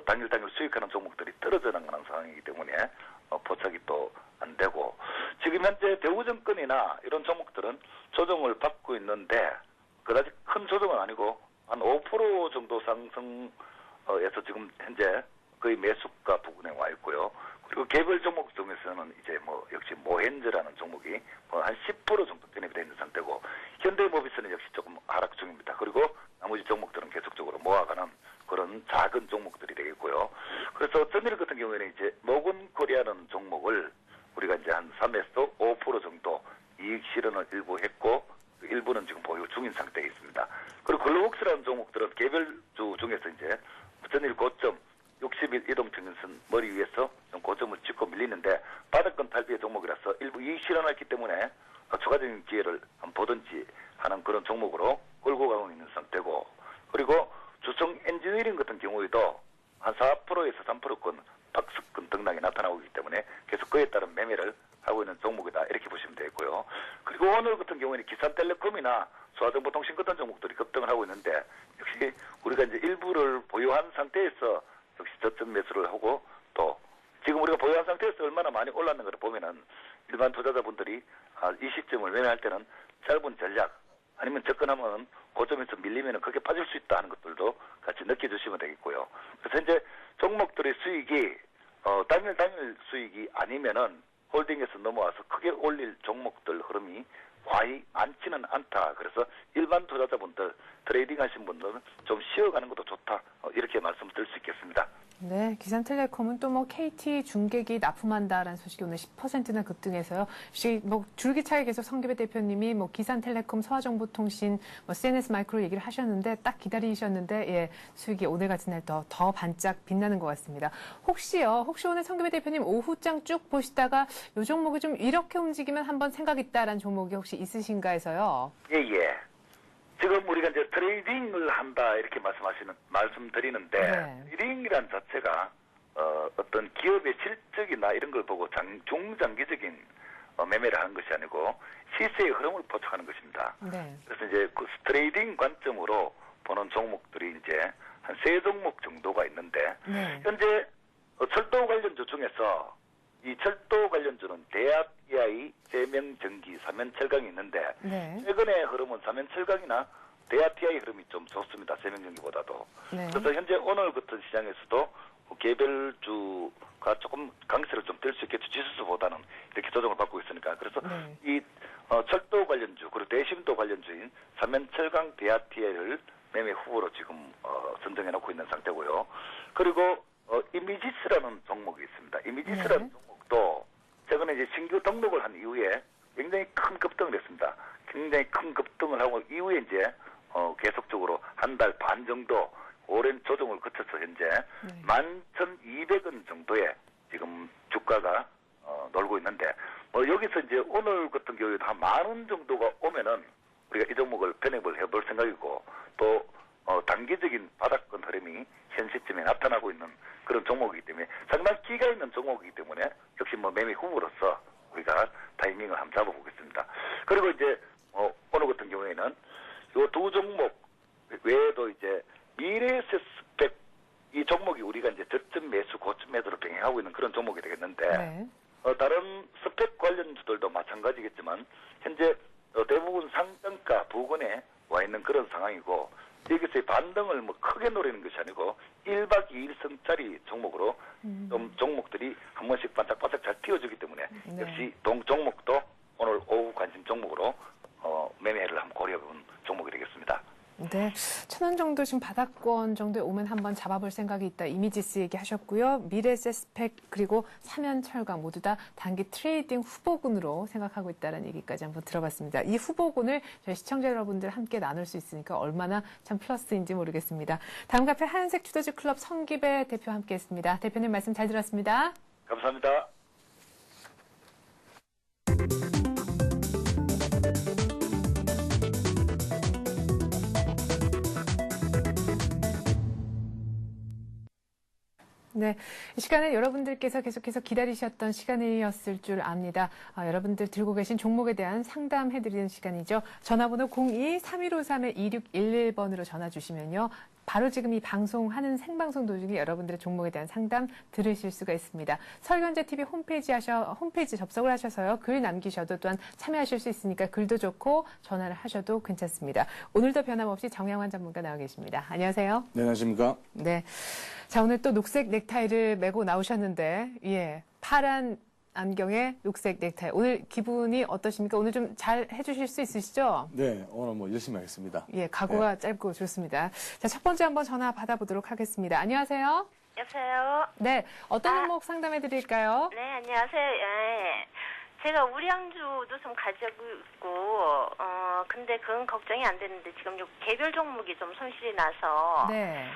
당일 수익하는 종목들이 떨어져 나가는 상황이기 때문에 포착이 또 안 되고 지금 현재 대우증권이나 이런 종목들은 조정을 받고 있는데 그다지 큰 조정은 아니고 한 5% 정도 상승에서 지금 현재 거의 매수가 부근에 와 있고요. 그리고 개별 종목 중에서는 이제 역시 모헨즈라는 종목이 한 10% 정도 편입이 되어 있는 상태고 현대모비스는 역시 조금 하락 중입니다. 그리고 나머지 종목들은 계속적으로 모아가는 그런 작은 종목들이 되겠고요. 그래서 전일 같은 경우에는 이제 모건코리아라는 종목을 우리가 이제 한 3에서 5% 정도 이익 실현을 일부 했고 일부는 지금 보유 중인 상태에 있습니다. 그리고 글로벅스라는 종목들은 개별주 중에서 이제 전일 고점 60일 이동평균선 머리 위에서 좀 고점을 찍고 밀리는데 바닥권 탈피의 종목이라서 일부 이익 실현했기 때문에 추가적인 기회를 한번 보든지 하는 그런 종목으로 끌고 가고 있는 상태고 그리고 주성 엔지니어링 같은 경우에도 한 4%에서 3%권 박스권 등락이 나타나고 있기 때문에 계속 그에 따른 매매를 하고 있는 종목이다 이렇게 보시면 되고요. 그리고 오늘 같은 경우에는 기산텔레콤이나 소화정보통신 같은 종목들이 급등을 하고 있는데 역시 우리가 이제 일부를 보유한 상태에서 역시 저점 매수를 하고 또 지금 우리가 보유한 상태에서 얼마나 많이 올랐는가를 보면은 일반 투자자분들이 이 시점을 매매할 때는 짧은 전략 아니면 접근하면 고점에서 밀리면 크게 빠질 수 있다 하는 것들도 같이 느껴주시면 되겠고요. 그래서 현재 종목들의 수익이 단일 수익이 아니면은 홀딩에서 넘어와서 크게 올릴 종목들 흐름이 과히 많지는 않다. 그래서 일반 투자자분들 트레이딩 하신 분들은 좀 쉬어가는 것도 좋다. 이렇게 말씀드릴 수 있겠습니다. 네, 기산텔레콤은 또 뭐 KT 중계기 납품한다라는 소식이 오늘 10%나 급등해서요. 혹시 뭐 줄기차게 계속 성기배 대표님이 뭐 기산텔레콤, 소화정보통신, 뭐 CNS 마이크로 얘기를 하셨는데 딱 기다리셨는데 예, 수익이 오늘 같은 날 더 반짝 빛나는 것 같습니다. 혹시 오늘 성기배 대표님 오후장 쭉 보시다가 이 종목이 좀 이렇게 움직이면 한번 생각 있다라는 종목이 혹시 있으신가 해서요. 예. 지금 우리가 이제 트레이딩을 한다 이렇게 말씀드리는데 네. 트레이딩이란 자체가 어떤 기업의 실적이나 이런 걸 보고 중장기적인 매매를 하는 것이 아니고 시세의 흐름을 포착하는 것입니다. 네. 그래서 이제 그 트레이딩 관점으로 보는 종목들이 이제 한 3종목 정도가 있는데 네. 현재 철도 관련주 중에서 이 철도 관련주는 대하TI, 세명전기, 삼연철강이 있는데 네. 최근의 흐름은 삼연철강이나 대하TI 흐름이 좀 좋습니다. 세명전기보다도. 네. 그래서 현재 오늘 같은 시장에서도 개별주가 조금 강세를 좀 뜰 수 있겠죠. 지수보다는 이렇게 조정을 받고 있으니까. 그래서 네. 이 철도 관련주 그리고 대심도 관련주인 삼연철강 대하TI를 매매 후보로 지금 선정해 놓고 있는 상태고요. 그리고 이미지스라는 종목이 있습니다. 이미지스라는 종목도 최근에 이제 신규 등록을 한 이후에 굉장히 큰 급등을 했습니다. 굉장히 큰 급등을 하고 이후에 이제 계속적으로 한 달 반 정도 오랜 조정을 거쳐서 현재 11,200원 정도에 지금 주가가 놀고 있는데 여기서 이제 오늘 같은 경우에도 한 10,000원 정도가 오면은 우리가 이 종목을 편입을 해볼 생각이고 또 단기적인 바닥권 흐름이 현 시점에 나타나고 있는 그런 종목이기 때문에 상당히 기가 있는 종목이기 때문에 역시 매매 후보로서 우리가 타이밍을 한번 잡아보겠습니다. 그리고 이제 오늘 같은 경우에는 이 두 종목 외에도 이제 미래에셋스펙 이 종목이 우리가 이제 저점 매수, 고점 매도를 병행하고 있는 그런 종목이 되겠는데 네. 다른 스펙 관련주들도 마찬가지겠지만 현재 대부분 상단가 부근에 와 있는 그런 상황이고 여기서의 반등을 크게 노리는 것이 아니고 1박 2일성짜리 종목으로 좀 종목들이 한 번씩 반짝반짝 잘 띄워주기 때문에 네. 역시 종목도 오늘 오후 관심 종목으로 매매를 한번 고려해본 종목이 되겠습니다. 네, 1,000원 정도 지금 바닥권 정도에 오면 한번 잡아볼 생각이 있다. 이미지스 얘기하셨고요. 미래에셋스펙 그리고 삼연철강 모두 다 단기 트레이딩 후보군으로 생각하고 있다는 얘기까지 한번 들어봤습니다. 이 후보군을 저희 시청자 여러분들 함께 나눌 수 있으니까 얼마나 참 플러스인지 모르겠습니다. 다음 카페 하얀색 투더즈 클럽 성기배 대표 함께했습니다. 대표님 말씀 잘 들었습니다. 감사합니다. 네, 이 시간은 여러분들께서 계속해서 기다리셨던 시간이었을 줄 압니다. 여러분들 들고 계신 종목에 대한 상담해드리는 시간이죠. 전화번호 02-3153-2611번으로 전화 주시면요. 바로 지금 이 방송하는 생방송 도중에 여러분들의 종목에 대한 상담 들으실 수가 있습니다. 설경제TV 홈페이지 접속을 하셔서요. 글 남기셔도 또한 참여하실 수 있으니까 글도 좋고 전화를 하셔도 괜찮습니다. 오늘도 변함없이 정양환 전문가 나와 계십니다. 안녕하세요. 네, 안녕하십니까? 네. 자, 오늘 또 녹색 넥타이를 메고 나오셨는데, 예. 파란 안경에 녹색 넥타이. 오늘 기분이 어떠십니까? 오늘 좀 잘 해주실 수 있으시죠? 네, 오늘 열심히 하겠습니다. 예, 각오가 짧고 좋습니다. 자, 첫 번째 한번 전화 받아보도록 하겠습니다. 안녕하세요. 여보세요? 네, 어떤 종목 상담해 드릴까요? 네, 안녕하세요. 예. 제가 우량주도 좀 가지고 있고, 근데 그건 걱정이 안 되는데 지금 요 개별 종목이 좀 손실이 나서. 네.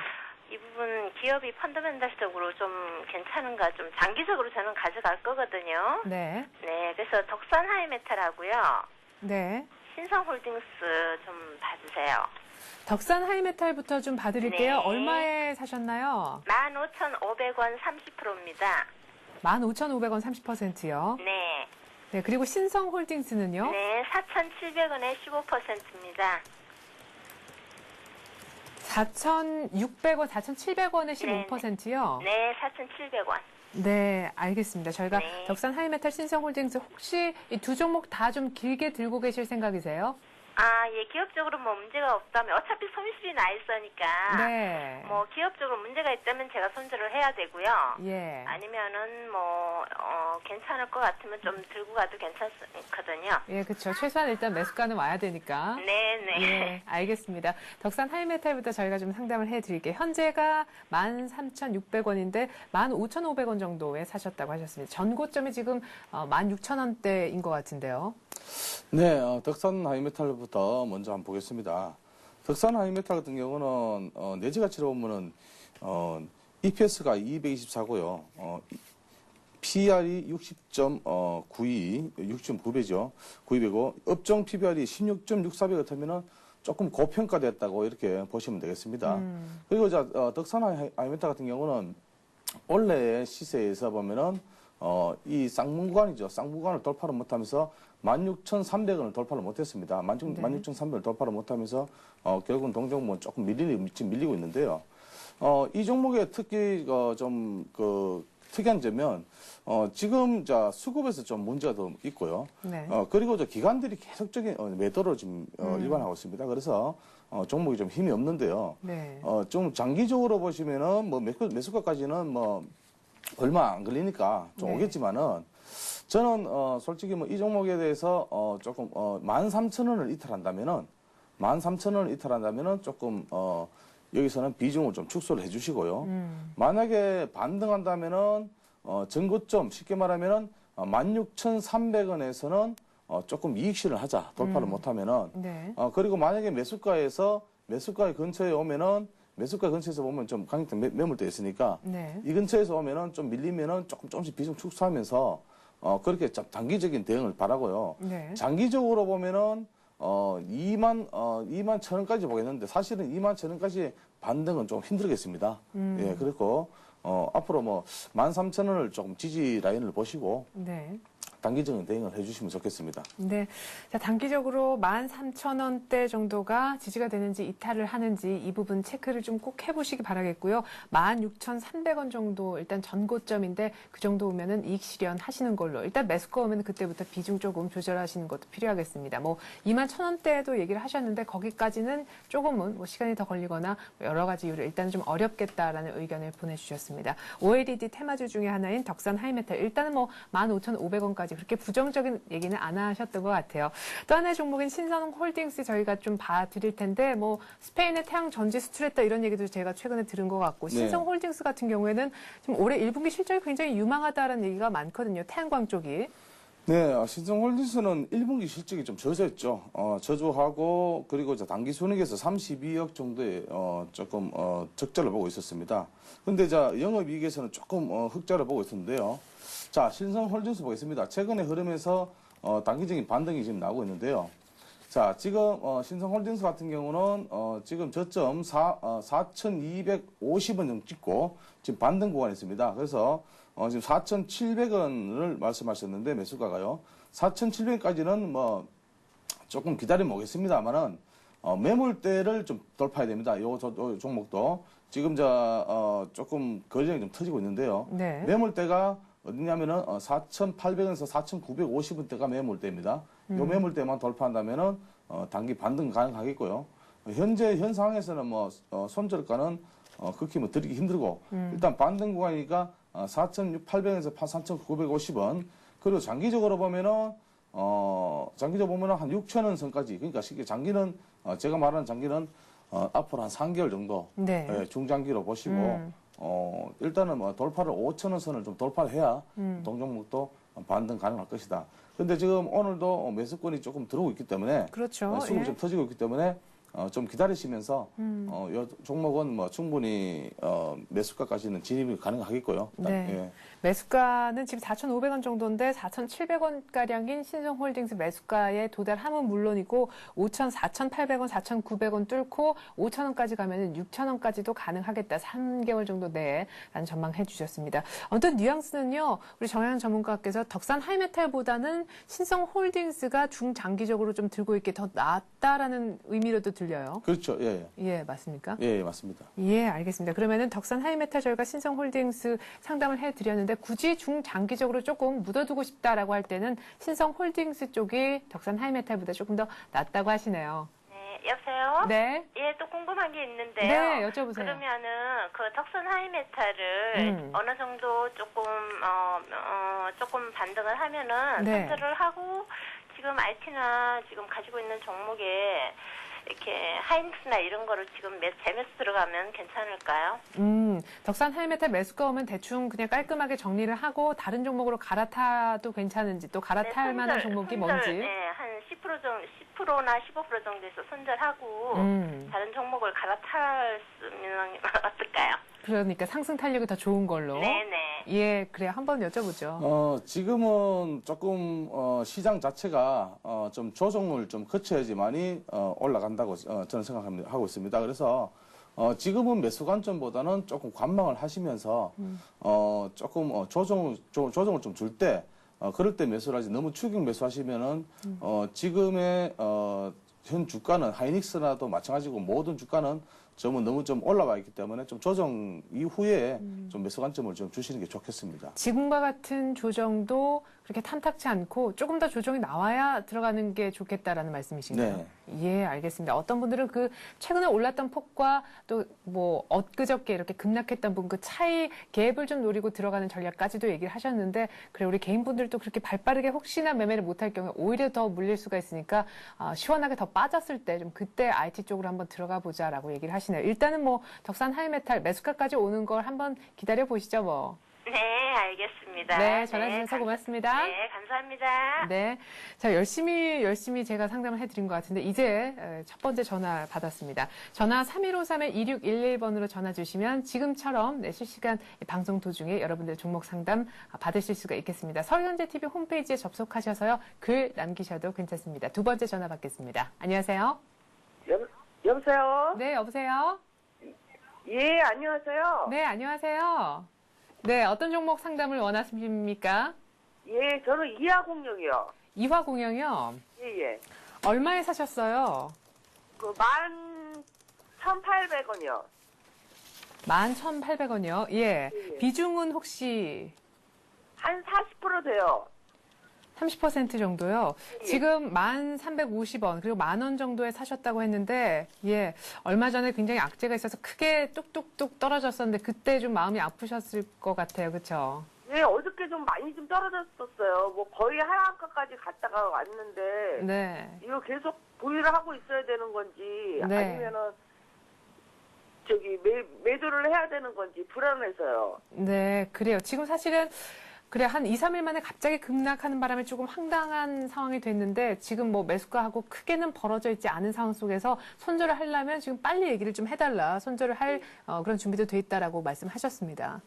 이 부분 기업이 펀더멘탈적으로 좀 괜찮은가 좀 장기적으로 저는 가져갈 거거든요. 네. 네, 그래서 덕산 하이메탈하고요. 네. 신성홀딩스 좀 봐주세요. 덕산 하이메탈부터 좀 봐드릴게요. 네. 얼마에 사셨나요? 15,500원 30%입니다. 15,500원 30%요. 네. 네, 그리고 신성홀딩스는요? 네, 4,700원에 15%입니다. 4,600원, 4,700원에 15%요? 네, 4,700원. 네, 알겠습니다. 저희가 네. 덕산 하이메탈, 신성홀딩스 혹시 이 두 종목 다 좀 길게 들고 계실 생각이세요? 아, 예, 기업적으로 뭐 문제가 없다면 어차피 손실이 나 있으니까. 네. 뭐 기업적으로 문제가 있다면 제가 손절을 해야 되고요. 예. 아니면은 뭐 괜찮을 것 같으면 좀 들고 가도 괜찮거든요. 예, 그렇죠. 최소한 일단 매수가는 와야 되니까. 네네. 예, 알겠습니다. 덕산 하이메탈부터 저희가 좀 상담을 해드릴게요. 현재가 13,600원인데 15,500원 정도에 사셨다고 하셨습니다. 전고점이 지금 16,000원대인 것 같은데요. 네, 덕산 하이메탈부터 먼저 한번 보겠습니다. 덕산 하이메탈 같은 경우는 내지 가치로 보면은 EPS가 224고요. PER이 60.92, 60.9배죠. 9배고 업종 PBR이 16.64배 같으면은 조금 고평가됐다고 이렇게 보시면 되겠습니다. 그리고 덕산 하이메탈 같은 경우는 원래의 시세에서 보면은 이 쌍문구간이죠. 쌍문구간을 돌파를 못하면서 16,300원을 돌파를 못했습니다. 16,300원을 돌파를 못하면서 결국은 동종목은 조금 밀리고 있는데요. 이 종목의 특이한 점은 지금 수급에서 좀 문제가 좀 있고요. 네. 그리고 기관들이 계속적인 매도를 지금 일관하고 있습니다. 그래서 종목이 좀 힘이 없는데요. 네. 좀 장기적으로 보시면은 뭐 매수가까지는 뭐 얼마 안 걸리니까 좀 네. 오겠지만은 저는 솔직히 뭐 이 종목에 대해서 조금 13,000원을 이탈한다면은 조금 여기서는 비중을 좀 축소를 해주시고요. 만약에 반등한다면은 전고점 쉽게 말하면은 16,300원에서는 조금 이익 실현을 하자. 돌파를 못하면은 네. 그리고 만약에 매수가의 근처에 오면은 매수가 근처에서 보면 좀 강력한 매물대 있으니까 네. 이 근처에서 오면은 좀 밀리면은 조금씩 비중 축소하면서 그렇게 좀 단기적인 대응을 바라고요. 네. 장기적으로 보면은 21,000원까지 보겠는데 사실은 21,000원까지 반등은 좀 힘들겠습니다. 예, 그리고 앞으로 뭐 13,000원을 조금 지지 라인을 보시고 네. 단기적인 대응을 해주시면 좋겠습니다. 네. 자, 단기적으로 13,000원대 정도가 지지가 되는지 이탈을 하는지 이 부분 체크를 좀 꼭 해보시기 바라겠고요. 16,300원 정도 일단 전고점인데 그 정도 오면은 이익 실현 하시는 걸로. 일단 매수가 오면 그때부터 비중 조금 조절하시는 것도 필요하겠습니다. 뭐 21,000원대도 얘기를 하셨는데 거기까지는 조금은 뭐 시간이 더 걸리거나 여러 가지 이유로 일단은 좀 어렵겠다라는 의견을 보내주셨습니다. OLED 테마주 중에 하나인 덕산 하이메탈. 일단은 뭐 15,500원까지 그렇게 부정적인 얘기는 안 하셨던 것 같아요. 또 하나의 종목인 신성홀딩스 저희가 좀 봐드릴 텐데 뭐 스페인의 태양 전지 수출했다 이런 얘기도 제가 최근에 들은 것 같고 네. 신성홀딩스 같은 경우에는 지금 올해 1분기 실적이 굉장히 유망하다라는 얘기가 많거든요. 태양광 쪽이. 네, 신성홀딩스는 1분기 실적이 좀 저조했죠. 저조하고 그리고 단기 손익에서 32억 정도의 조금 적자를 보고 있었습니다. 근데 영업이익에서는 조금 흑자를 보고 있었는데요. 자, 신성홀딩스 보겠습니다. 최근의 흐름에서 단기적인 반등이 지금 나오고 있는데요. 자, 지금 신성홀딩스 같은 경우는 지금 저점 4,250원 정도 찍고 지금 반등 구간에 있습니다. 그래서 지금 4,700원을 말씀하셨는데 매수가가요. 4,700원까지는 뭐 조금 기다리면 오겠습니다만은 매물대를 좀 돌파해야 됩니다. 요 종목도 지금 조금 거래량이 좀 터지고 있는데요. 네. 매물대가 어디냐면은 4,800원에서 4,950원대가 매물대입니다. 요 매물대만 돌파한다면은 단기 반등 가능하겠고요. 현 상황에서는 뭐 손절가는 극히 뭐 드리기 힘들고 일단 반등 구간이니까 4,800원에서 4,950원. 그리고 장기적으로 보면은 한 6,000원 선까지. 그러니까 쉽게 장기는 제가 말하는 장기는 앞으로 한 3개월 정도 네. 예, 중장기로 보시고 일단은 뭐 돌파를 5,000원 선을 좀 돌파를 해야 동종목도 반등 가능할 것이다. 근데 지금 오늘도 매수권이 조금 들어오고 있기 때문에 그렇죠. 수급이 예. 좀 터지고 있기 때문에 좀 기다리시면서 이 종목은 뭐 충분히 매수가까지는 진입이 가능하겠고요. 네. 예. 매수가는 지금 4,500원 정도인데 4,700원가량인 신성홀딩스 매수가에 도달함은 물론이고 4,800원, 4,900원 뚫고 5,000원까지 가면 6,000원까지도 가능하겠다. 3개월 정도 내에 라는 전망해 주셨습니다. 어떤 뉘앙스는요. 우리 정혜연 전문가께서 덕산 하이메탈보다는 신성홀딩스가 중장기적으로 좀 들고 있게 더 낫다라는 의미로도 들려요. 그렇죠. 예. 예, 맞습니까? 예, 맞습니다. 예, 알겠습니다. 그러면은 덕산 하이메탈 저희가 신성홀딩스 상담을 해드렸는데 굳이 중장기적으로 조금 묻어두고 싶다라고 할 때는 신성홀딩스 쪽이 덕산 하이메탈보다 조금 더 낫다고 하시네요. 네, 여보세요? 네. 예, 또 궁금한 게 있는데요. 네, 여쭤보세요. 그러면은 그 덕선 하이메탈을 어느 정도 조금 반등을 하면은 네. 선택을 하고 지금 IT나 지금 가지고 있는 종목에 이렇게 하이닉스나 이런 거를 지금 재매수 들어가면 괜찮을까요? 덕산 하이메탈 매수가 오면 대충 그냥 깔끔하게 정리를 하고 다른 종목으로 갈아타도 괜찮은지 또 갈아탈 만한 종목이 뭔지. 네, 한 10%나 15% 정도에서 손절하고 다른 종목을 갈아탔으면 어떨까요? 그러니까 상승 탄력이 더 좋은 걸로. 네네. 예, 그래요. 한번 여쭤보죠. 지금은 조금 시장 자체가 좀 조정을 좀 거쳐야지 많이 올라간다고 저는 생각하고 있습니다. 그래서 지금은 매수 관점보다는 조금 관망을 하시면서 조금 조정을 좀 줄 때 그럴 때 매수를 하지 너무 추격 매수하시면은 지금의 현 주가는 하이닉스나도 마찬가지고 모든 주가는 너무 좀 올라와 있기 때문에 좀 조정 이후에 좀 매수 관점을 좀 주시는 게 좋겠습니다. 지금과 같은 조정도 그렇게 탐탁치 않고 조금 더 조정이 나와야 들어가는 게 좋겠다라는 말씀이신가요? 네. 예, 알겠습니다. 어떤 분들은 그 최근에 올랐던 폭과 또 뭐 엊그저께 이렇게 급락했던 분 그 차이 갭을 좀 노리고 들어가는 전략까지도 얘기를 하셨는데 그래 우리 개인분들도 그렇게 발빠르게 혹시나 매매를 못할 경우에 오히려 더 물릴 수가 있으니까 시원하게 더 빠졌을 때 좀 그때 IT 쪽으로 한번 들어가 보자라고 얘기를 하시네요. 일단은 뭐 덕산 하이메탈 매수가까지 오는 걸 한번 기다려 보시죠 뭐. 네, 알겠습니다. 네, 전화 주셔서 고맙습니다. 네, 감사합니다. 네. 자, 열심히 제가 상담을 해드린 것 같은데, 이제 첫 번째 전화 받았습니다. 전화 3153-2611번으로 전화 주시면 지금처럼 실시간 방송 도중에 여러분들 종목 상담 받으실 수가 있겠습니다. 서울경제TV 홈페이지에 접속하셔서요, 글 남기셔도 괜찮습니다. 두 번째 전화 받겠습니다. 안녕하세요. 여보세요? 네, 여보세요? 예, 안녕하세요. 네, 안녕하세요. 네, 어떤 종목 상담을 원하십니까? 예, 저는 이하공룡이요. 이화공영이요? 예, 예. 얼마에 사셨어요? 11,800원이요. 11,800원이요? 예. 예. 비중은 혹시 한 40% 돼요. 30% 정도요? 예. 지금 1,350원, 그리고 10,000원 정도에 사셨다고 했는데, 예. 얼마 전에 굉장히 악재가 있어서 크게 뚝뚝뚝 떨어졌었는데, 그때 좀 마음이 아프셨을 것 같아요. 그쵸? 예, 어저께 좀 많이 좀 떨어졌었어요. 뭐 거의 하한가까지 갔다가 왔는데, 네. 이거 계속 보유를 하고 있어야 되는 건지, 네. 아니면은, 매도를 해야 되는 건지 불안해서요. 네, 그래요. 지금 사실은 그래 한 2, 3일 만에 갑자기 급락하는 바람에 조금 황당한 상황이 됐는데 지금 뭐 매수가하고 크게는 벌어져 있지 않은 상황 속에서 손절을 하려면 지금 빨리 얘기를 좀 해달라. 손절을 할 그런 준비도 돼 있다라고 말씀하셨습니다.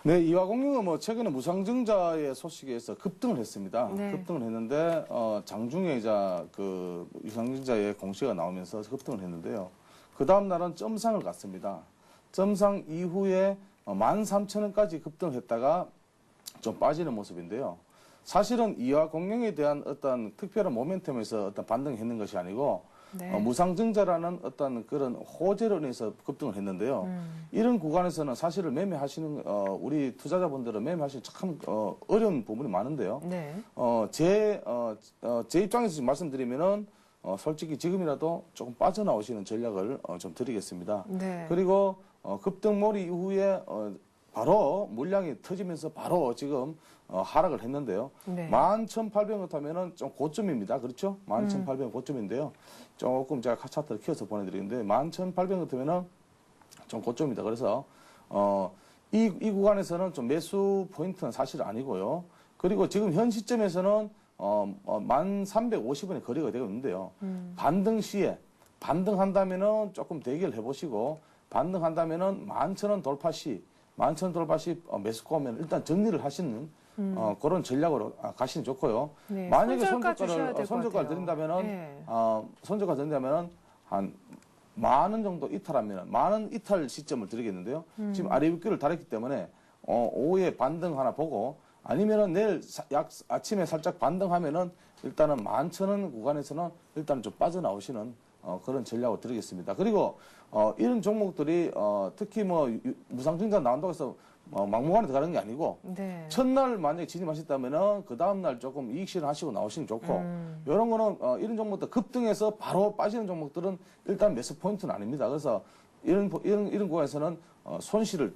네, 이화공룡은 뭐 최근에 무상증자의 소식에 의해서 급등을 했습니다. 네. 급등을 했는데 장중에 이제 그 무상증자의 공시가 나오면서 급등을 했는데요. 그 다음 날은 점상을 갔습니다. 점상 이후에 13,000원까지 급등했다가 좀 빠지는 모습인데요. 사실은 이화공룡에 대한 어떤 특별한 모멘텀에서 어떤 반등을 했는 것이 아니고 네. 무상증자라는 어떤 그런 호재로 인해서 급등을 했는데요. 이런 구간에서는 사실을 매매하시는 우리 투자자분들은 매매하시는 참 어려운 부분이 많은데요. 네. 제 입장에서 말씀드리면은 솔직히 지금이라도 조금 빠져나오시는 전략을 좀 드리겠습니다. 네. 그리고 급등몰이 이후에 바로 물량이 터지면서 바로 지금 하락을 했는데요. 네. 11,800원 하면은 좀 고점입니다. 그렇죠? 11,800원 고점인데요. 조금 제가 차트를 키워서 보내드리는데 11,800원 하면은 좀 고점입니다. 그래서 이 구간에서는 좀 매수 포인트는 사실 아니고요. 그리고 지금 현 시점에서는 1,350원의 거래가 되고 있는데요. 반등 시에 반등한다면은 조금 대기를 해보시고 반등한다면은 11,000원 돌파 시 11,000원 돌파 시 매수가 오면 일단 정리를 하시는 그런 전략으로 가시는 좋고요. 네, 만약에 손절가 주셔야 될것 손절가를 같아요. 드린다면은 네. 손절가 드린다면은 한 10,000원 정도 이탈하면 10,000원 이탈 시점을 드리겠는데요. 지금 아래 위기를 달았기 때문에 오후에 반등 하나 보고 아니면은 내일 아침에 살짝 반등하면은 일단은 11,000원 구간에서는 일단 좀 빠져나오시는 그런 전략을 드리겠습니다. 그리고 이런 종목들이 특히 뭐 무상증자 나온다고 해서 막무가내 들어가는 게 아니고 네. 첫날 만약에 진입하셨다면은 그 다음날 조금 이익 실현하시고 나오시면 좋고 이런 거는 이런 종목들 급등해서 바로 빠지는 종목들은 일단 매수 포인트는 아닙니다. 그래서 이런 구간에서는 손실을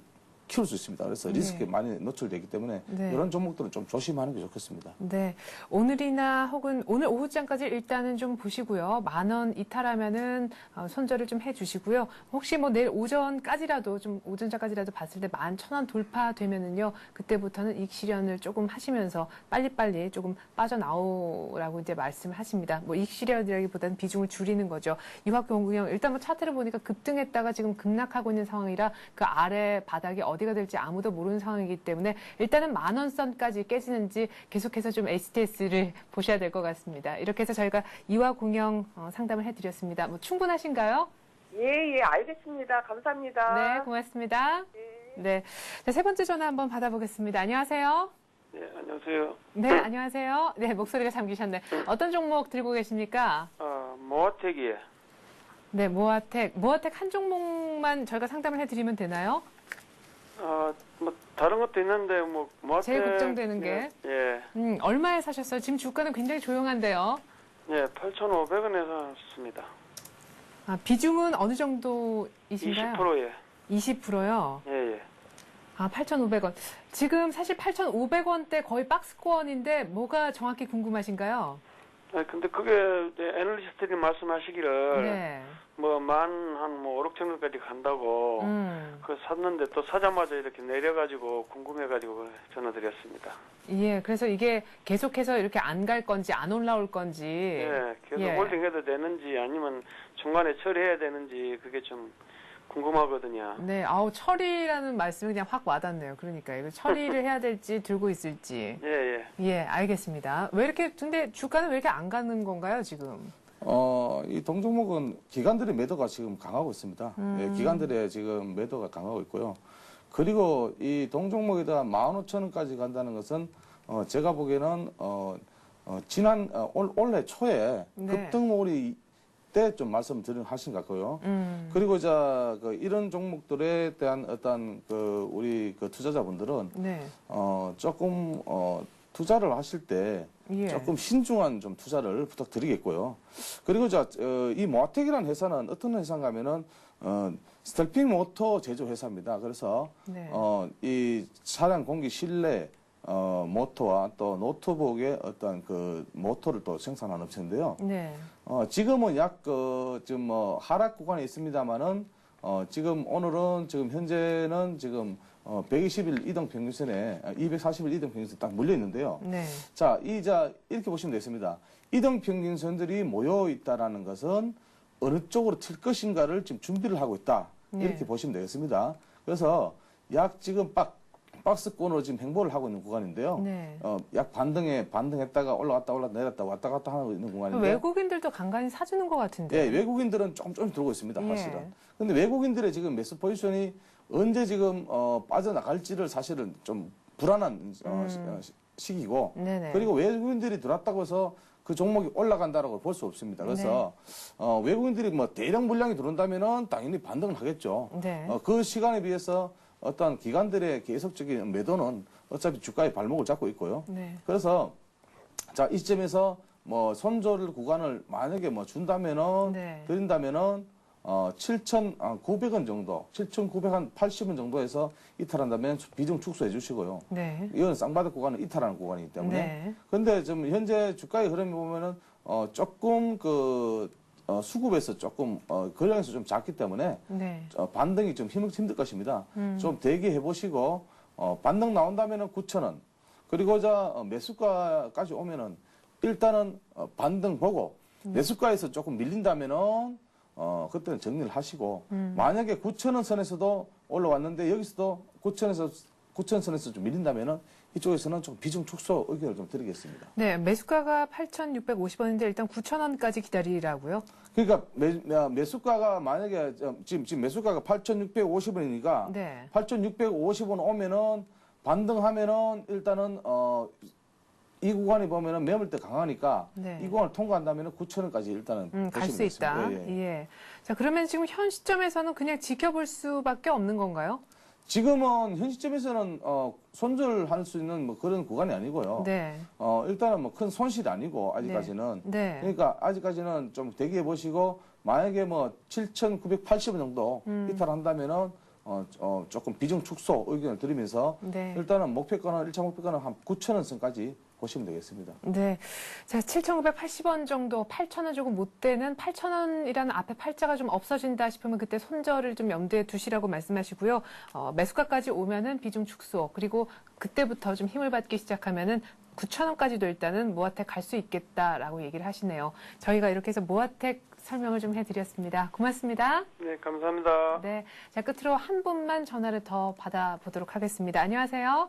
키울 수 있습니다. 그래서 리스크에 많이 노출되기 때문에 네. 이런 종목들은 좀 조심하는 게 좋겠습니다. 네. 오늘이나 혹은 오늘 오후장까지 일단은 좀 보시고요. 10,000원 이탈하면은 손절을 좀 해주시고요. 혹시 뭐 내일 오전까지라도 좀 오전자까지라도 봤을 때 11,000원 돌파되면은요. 그때부터는 이익 실현을 조금 하시면서 빨리빨리 조금 빠져나오라고 이제 말씀하십니다. 뭐 이익 실현이라기보다는 비중을 줄이는 거죠. 이화공영 일단 뭐 차트를 보니까 급등했다가 지금 급락하고 있는 상황이라 그 아래 바닥이 어디가 될지 아무도 모르는 상황이기 때문에 일단은 10,000원 선까지 깨지는지 계속해서 좀 HTS를 보셔야 될 것 같습니다. 이렇게 해서 저희가 이화공영 상담을 해드렸습니다. 뭐 충분하신가요? 예, 알겠습니다. 감사합니다. 네, 고맙습니다. 네. 자, 세 번째 전화 한번 받아보겠습니다. 안녕하세요. 네, 안녕하세요. 네, 안녕하세요. 네, 목소리가 잠기셨네. 어떤 종목 들고 계십니까? 모아텍이에요. 네, 모아텍 한 종목만 저희가 상담을 해드리면 되나요? 뭐 다른 것도 있는데 뭐 모아텍 제일 걱정되는 게. 예. 얼마에 사셨어요? 지금 주가는 굉장히 조용한데요. 예, 8,500원에 샀습니다. 비중은 어느 정도이신가요? 20%예. 20%요? 예, 예. 8,500원. 지금 사실 8,500원대 거의 박스권인데 뭐가 정확히 궁금하신가요? 근데 그게 애널리스트들이 말씀하시기를 네. 뭐 5, 6천 원까지 간다고 그 샀는데 또 사자마자 이렇게 내려가지고 궁금해가지고 전화드렸습니다. 예, 그래서 이게 계속해서 이렇게 안 갈 건지 안 올라올 건지. 예, 계속 홀딩해도 되는지 아니면 중간에 처리해야 되는지 그게 좀 궁금하거든요. 네, 처리라는 말씀이 그냥 확 와닿네요. 그러니까 이거 처리를 해야 될지 들고 있을지. 예, 예. 예, 알겠습니다. 왜 이렇게 근데 주가는 왜 이렇게 안 가는 건가요, 지금? 이 동종목은 기관들의 매도가 지금 강하고 있습니다. 예, 기관들의 지금 매도가 강하고 있고요. 그리고 이 동종목에다가 15,000원까지 간다는 것은 제가 보기에는 지난 올해 초에 급등몰이 때 좀 말씀하신 것 같고요. 그리고 이런 종목들에 대한 어떤 우리 투자자분들은 조금 투자를 하실 때 조금 신중한 좀 투자를 부탁드리겠고요. 그리고 이 모아텍이라는 회사는 어떤 회사인가 하면은 스텔핑 모터 제조 회사입니다. 그래서 이 차량 공기 실내 모터와 또 노트북의 어떤 모터를 또 생산하는 업체인데요. 네. 지금은 지금 하락 구간에 있습니다만은 지금 오늘은 지금 현재는 지금 120일 이동 평균선에 240일 이동 평균선에 딱 물려 있는데요. 네. 자, 이렇게 보시면 되겠습니다. 이동 평균선들이 모여 있다라는 것은 어느 쪽으로 튈 것인가를 지금 준비를 하고 있다. 이렇게 보시면 되겠습니다. 그래서 지금 박스권으로 지금 행보를 하고 있는 구간인데요. 약 반등했다가 올라갔다 내렸다 왔다 갔다 하고 있는 구간인데. 외국인들도 간간히 사주는 것 같은데. 예, 외국인들은 조금씩 들고 있습니다, 사실은. 근데 외국인들의 지금 매수 포지션이 언제 지금 빠져나갈지를 사실은 좀 불안한 시기고. 그리고 외국인들이 들어왔다고 해서 그 종목이 올라간다라고 볼 수 없습니다. 그래서 외국인들이 대량 물량이 들어온다면은 당연히 반등을 하겠죠. 그 시간에 비해서 어떤 기관들의 계속적인 매도는 어차피 주가의 발목을 잡고 있고요. 그래서 이 시점에서 손절 구간을 만약에 준다면은 드린다면은 7,900원 정도, 7,980원 정도에서 이탈한다면 비중 축소해 주시고요. 이건 쌍바닥 구간은 이탈하는 구간이기 때문에. 근데 지금 현재 주가의 흐름을 보면은 조금 수급에서 조금 거래량에서 좀 작기 때문에 반등이 좀 힘들 것입니다. 좀 대기해 보시고 반등 나온다면은 9,000원. 그리고 매수가까지 오면은 일단은 반등 보고 매수가에서 조금 밀린다면은 그때는 정리를 하시고 만약에 9,000원 선에서도 올라왔는데 여기서도 9,000원 선에서 좀 밀린다면은 이쪽에서는 좀 비중 축소 의견을 좀 드리겠습니다. 네, 매수가가 8,650원인데 일단 9,000원까지 기다리라고요? 그러니까 매수가가 만약에 지금 매수가가 8,650원이니까 네. 8,650원 오면은 반등하면은 일단은 이 구간이 보면은 매물대 강하니까 네. 이 구간을 통과한다면은 9,000원까지 일단은 갈 수 있다. 예. 자, 그러면 지금 현 시점에서는 그냥 지켜볼 수밖에 없는 건가요? 지금은 현 시점에서는 손절할 수 있는 뭐 그런 구간이 아니고요. 네. 일단은 뭐 큰 손실이 아니고 아직까지는. 네. 그러니까 아직까지는 좀 대기해 보시고 만약에 뭐 7,980원 정도 이탈한다면은 조금 비중 축소 의견을 드리면서 네. 일단은 목표가는 1차 목표가는 한 9,000원 선까지 보시면 되겠습니다. 네. 자, 7,980원 정도, 8,000원 조금 못 되는 8,000원이라는 앞에 팔자가 좀 없어진다 싶으면 그때 손절을 좀 염두에 두시라고 말씀하시고요. 매수가까지 오면은 비중 축소, 그리고 그때부터 좀 힘을 받기 시작하면은 9,000원까지도 일단은 모아텍 갈 수 있겠다라고 얘기를 하시네요. 저희가 이렇게 해서 모아텍 설명을 좀 해드렸습니다. 고맙습니다. 네, 감사합니다. 네. 자, 끝으로 한 분만 전화를 더 받아보도록 하겠습니다. 안녕하세요.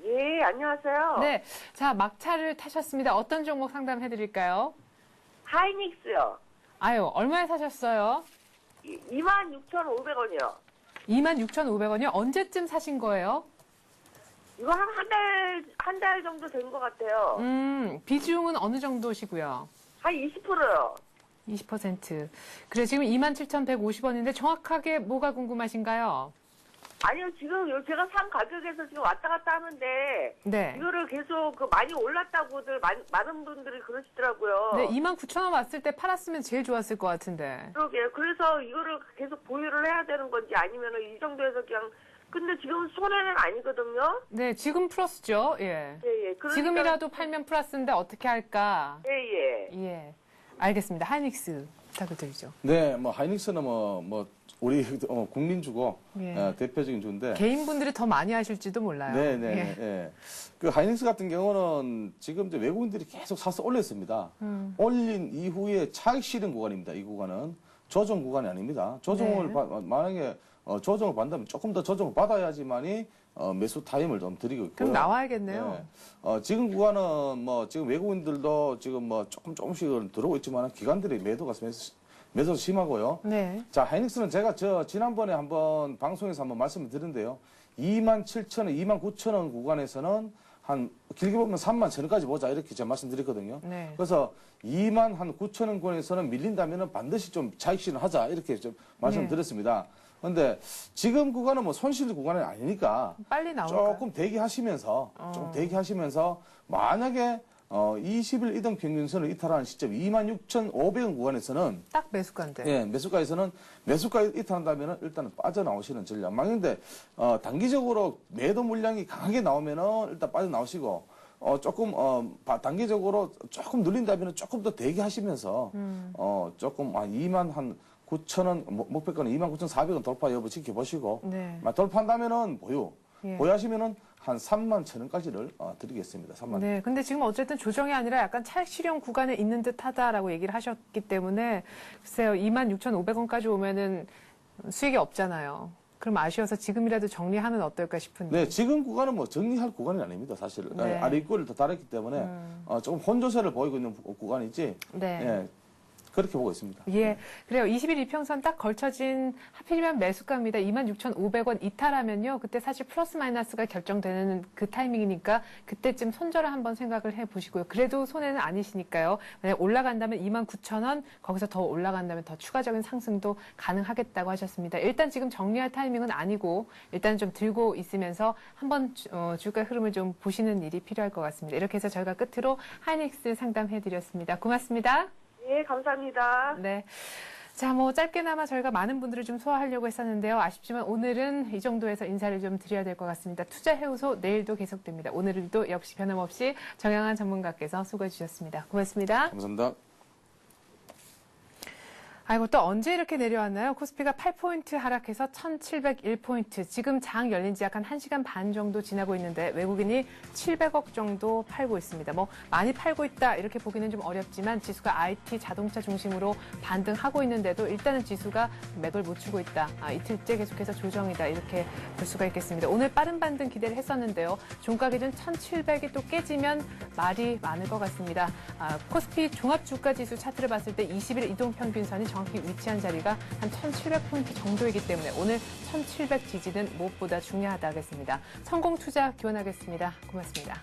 예, 안녕하세요. 네. 자, 막차를 타셨습니다. 어떤 종목 상담해드릴까요? 하이닉스요. 아유, 얼마에 사셨어요? 26,500원이요. 26,500원이요? 언제쯤 사신 거예요? 이거 한 달 정도 된 것 같아요. 비중은 어느 정도시고요? 한 20%요. 20%. 그래, 지금 27,150원인데 정확하게 뭐가 궁금하신가요? 아니요, 지금 제가 산 가격에서 지금 왔다 갔다 하는데, 네. 이거를 계속 많이 올랐다고들 많은 분들이 그러시더라고요. 네, 29,000원 왔을 때 팔았으면 제일 좋았을 것 같은데. 그러게요. 그래서 이거를 계속 보유를 해야 되는 건지 아니면은 이 정도에서 그냥, 근데 지금 손해는 아니거든요? 네, 지금 플러스죠. 예. 예, 예. 그러니까, 지금이라도 팔면 플러스인데 어떻게 할까? 예, 예. 예. 알겠습니다. 하이닉스 부탁드리죠. 네, 뭐 하이닉스는 우리 국민주고 예. 대표적인 주인데 개인분들이 더 많이 하실지도 몰라요. 네. 예. 그 하이닉스 같은 경우는 지금 이제 외국인들이 계속 사서 올렸습니다. 올린 이후에 차익 실현 구간입니다. 이 구간은 조정 구간이 아닙니다. 조정을 만약에 조정을 받는다면 조금 더 조정을 받아야지만이 매수 타임을 좀 드리고 있고요. 그럼 나와야겠네요. 네. 지금 구간은 지금 외국인들도 지금 조금씩 들어오고 있지만 기관들이 매도가 심하고요. 네. 자, 하이닉스는 제가 지난번에 한번 방송에서 한번 말씀을 드렸는데요. 27,000원, 29,000원 구간에서는 한 길게 보면 31,000원까지 보자 이렇게 제가 말씀드렸거든요. 네. 그래서 29,000원 구간에서는 밀린다면은 반드시 좀 차익 실현하자 이렇게 좀 말씀드렸습니다. 그런데 지금 구간은 손실 구간이 아니니까 빨리 나올까요? 조금 대기하시면서 만약에 20일 이동 평균선을 이탈하는 시점 26,500원 구간에서는 딱 매수가인데. 예, 매수가 이탈한다면은 일단은 빠져나오시는 전략. 만약에 단기적으로 매도 물량이 강하게 나오면은 일단 빠져나오시고 단기적으로 조금 눌린다면은 조금 더 대기하시면서 조금 한 29,000원 목표가는 29,400원 돌파 여부 지켜보시고 네. 돌파한다면은 예. 보유하시면은 한 31,000원까지를 드리겠습니다. 3만. 네, 근데 지금 어쨌든 조정이 아니라 약간 차익 실현 구간에 있는 듯하다라고 얘기를 하셨기 때문에 글쎄요, 26,500원까지 오면은 수익이 없잖아요. 그럼 아쉬워서 지금이라도 정리하면 어떨까 싶은데. 네, 지금 구간은 정리할 구간이 아닙니다, 사실. 네. 아래 입구를 더 달았기 때문에 조금 혼조세를 보이고 있는 구간이지. 네. 예, 그렇게 보고 있습니다. 예, 그래요. 20일 이평선 딱 걸쳐진 하필이면 매수가입니다. 26,500원 이탈하면요. 그때 사실 플러스 마이너스가 결정되는 그 타이밍이니까 그때쯤 손절을 한번 생각을 해보시고요. 그래도 손해는 아니시니까요. 만약 올라간다면 29,000원, 거기서 더 올라간다면 더 추가적인 상승도 가능하겠다고 하셨습니다. 일단 지금 정리할 타이밍은 아니고 일단 좀 들고 있으면서 한번 주가 흐름을 좀 보시는 일이 필요할 것 같습니다. 이렇게 해서 저희가 끝으로 하이닉스 상담해드렸습니다. 고맙습니다. 예, 감사합니다. 네. 자, 짧게나마 저희가 많은 분들을 좀 소화하려고 했었는데요. 아쉽지만 오늘은 이 정도에서 인사를 좀 드려야 될 것 같습니다. 투자해우소 내일도 계속됩니다. 오늘도 역시 변함없이 정양한 전문가께서 수고해 주셨습니다. 고맙습니다. 감사합니다. 아이고, 또 언제 이렇게 내려왔나요? 코스피가 8포인트 하락해서 1701포인트. 지금 장 열린 지 약 한 1시간 반 정도 지나고 있는데 외국인이 700억 정도 팔고 있습니다. 뭐 많이 팔고 있다 이렇게 보기는 좀 어렵지만 지수가 IT, 자동차 중심으로 반등하고 있는데도 일단은 지수가 맥을 못 추고 있다. 이틀째 계속해서 조정이다 이렇게 볼 수가 있겠습니다. 오늘 빠른 반등 기대를 했었는데요. 종가 기준 1700이 또 깨지면 말이 많을 것 같습니다. 코스피 종합주가지수 차트를 봤을 때 20일 이동평균선이 정확히 위치한 자리가 한 1700포인트 정도이기 때문에 오늘 1700 지지는 무엇보다 중요하다겠습니다. 성공 투자 기원하겠습니다. 고맙습니다.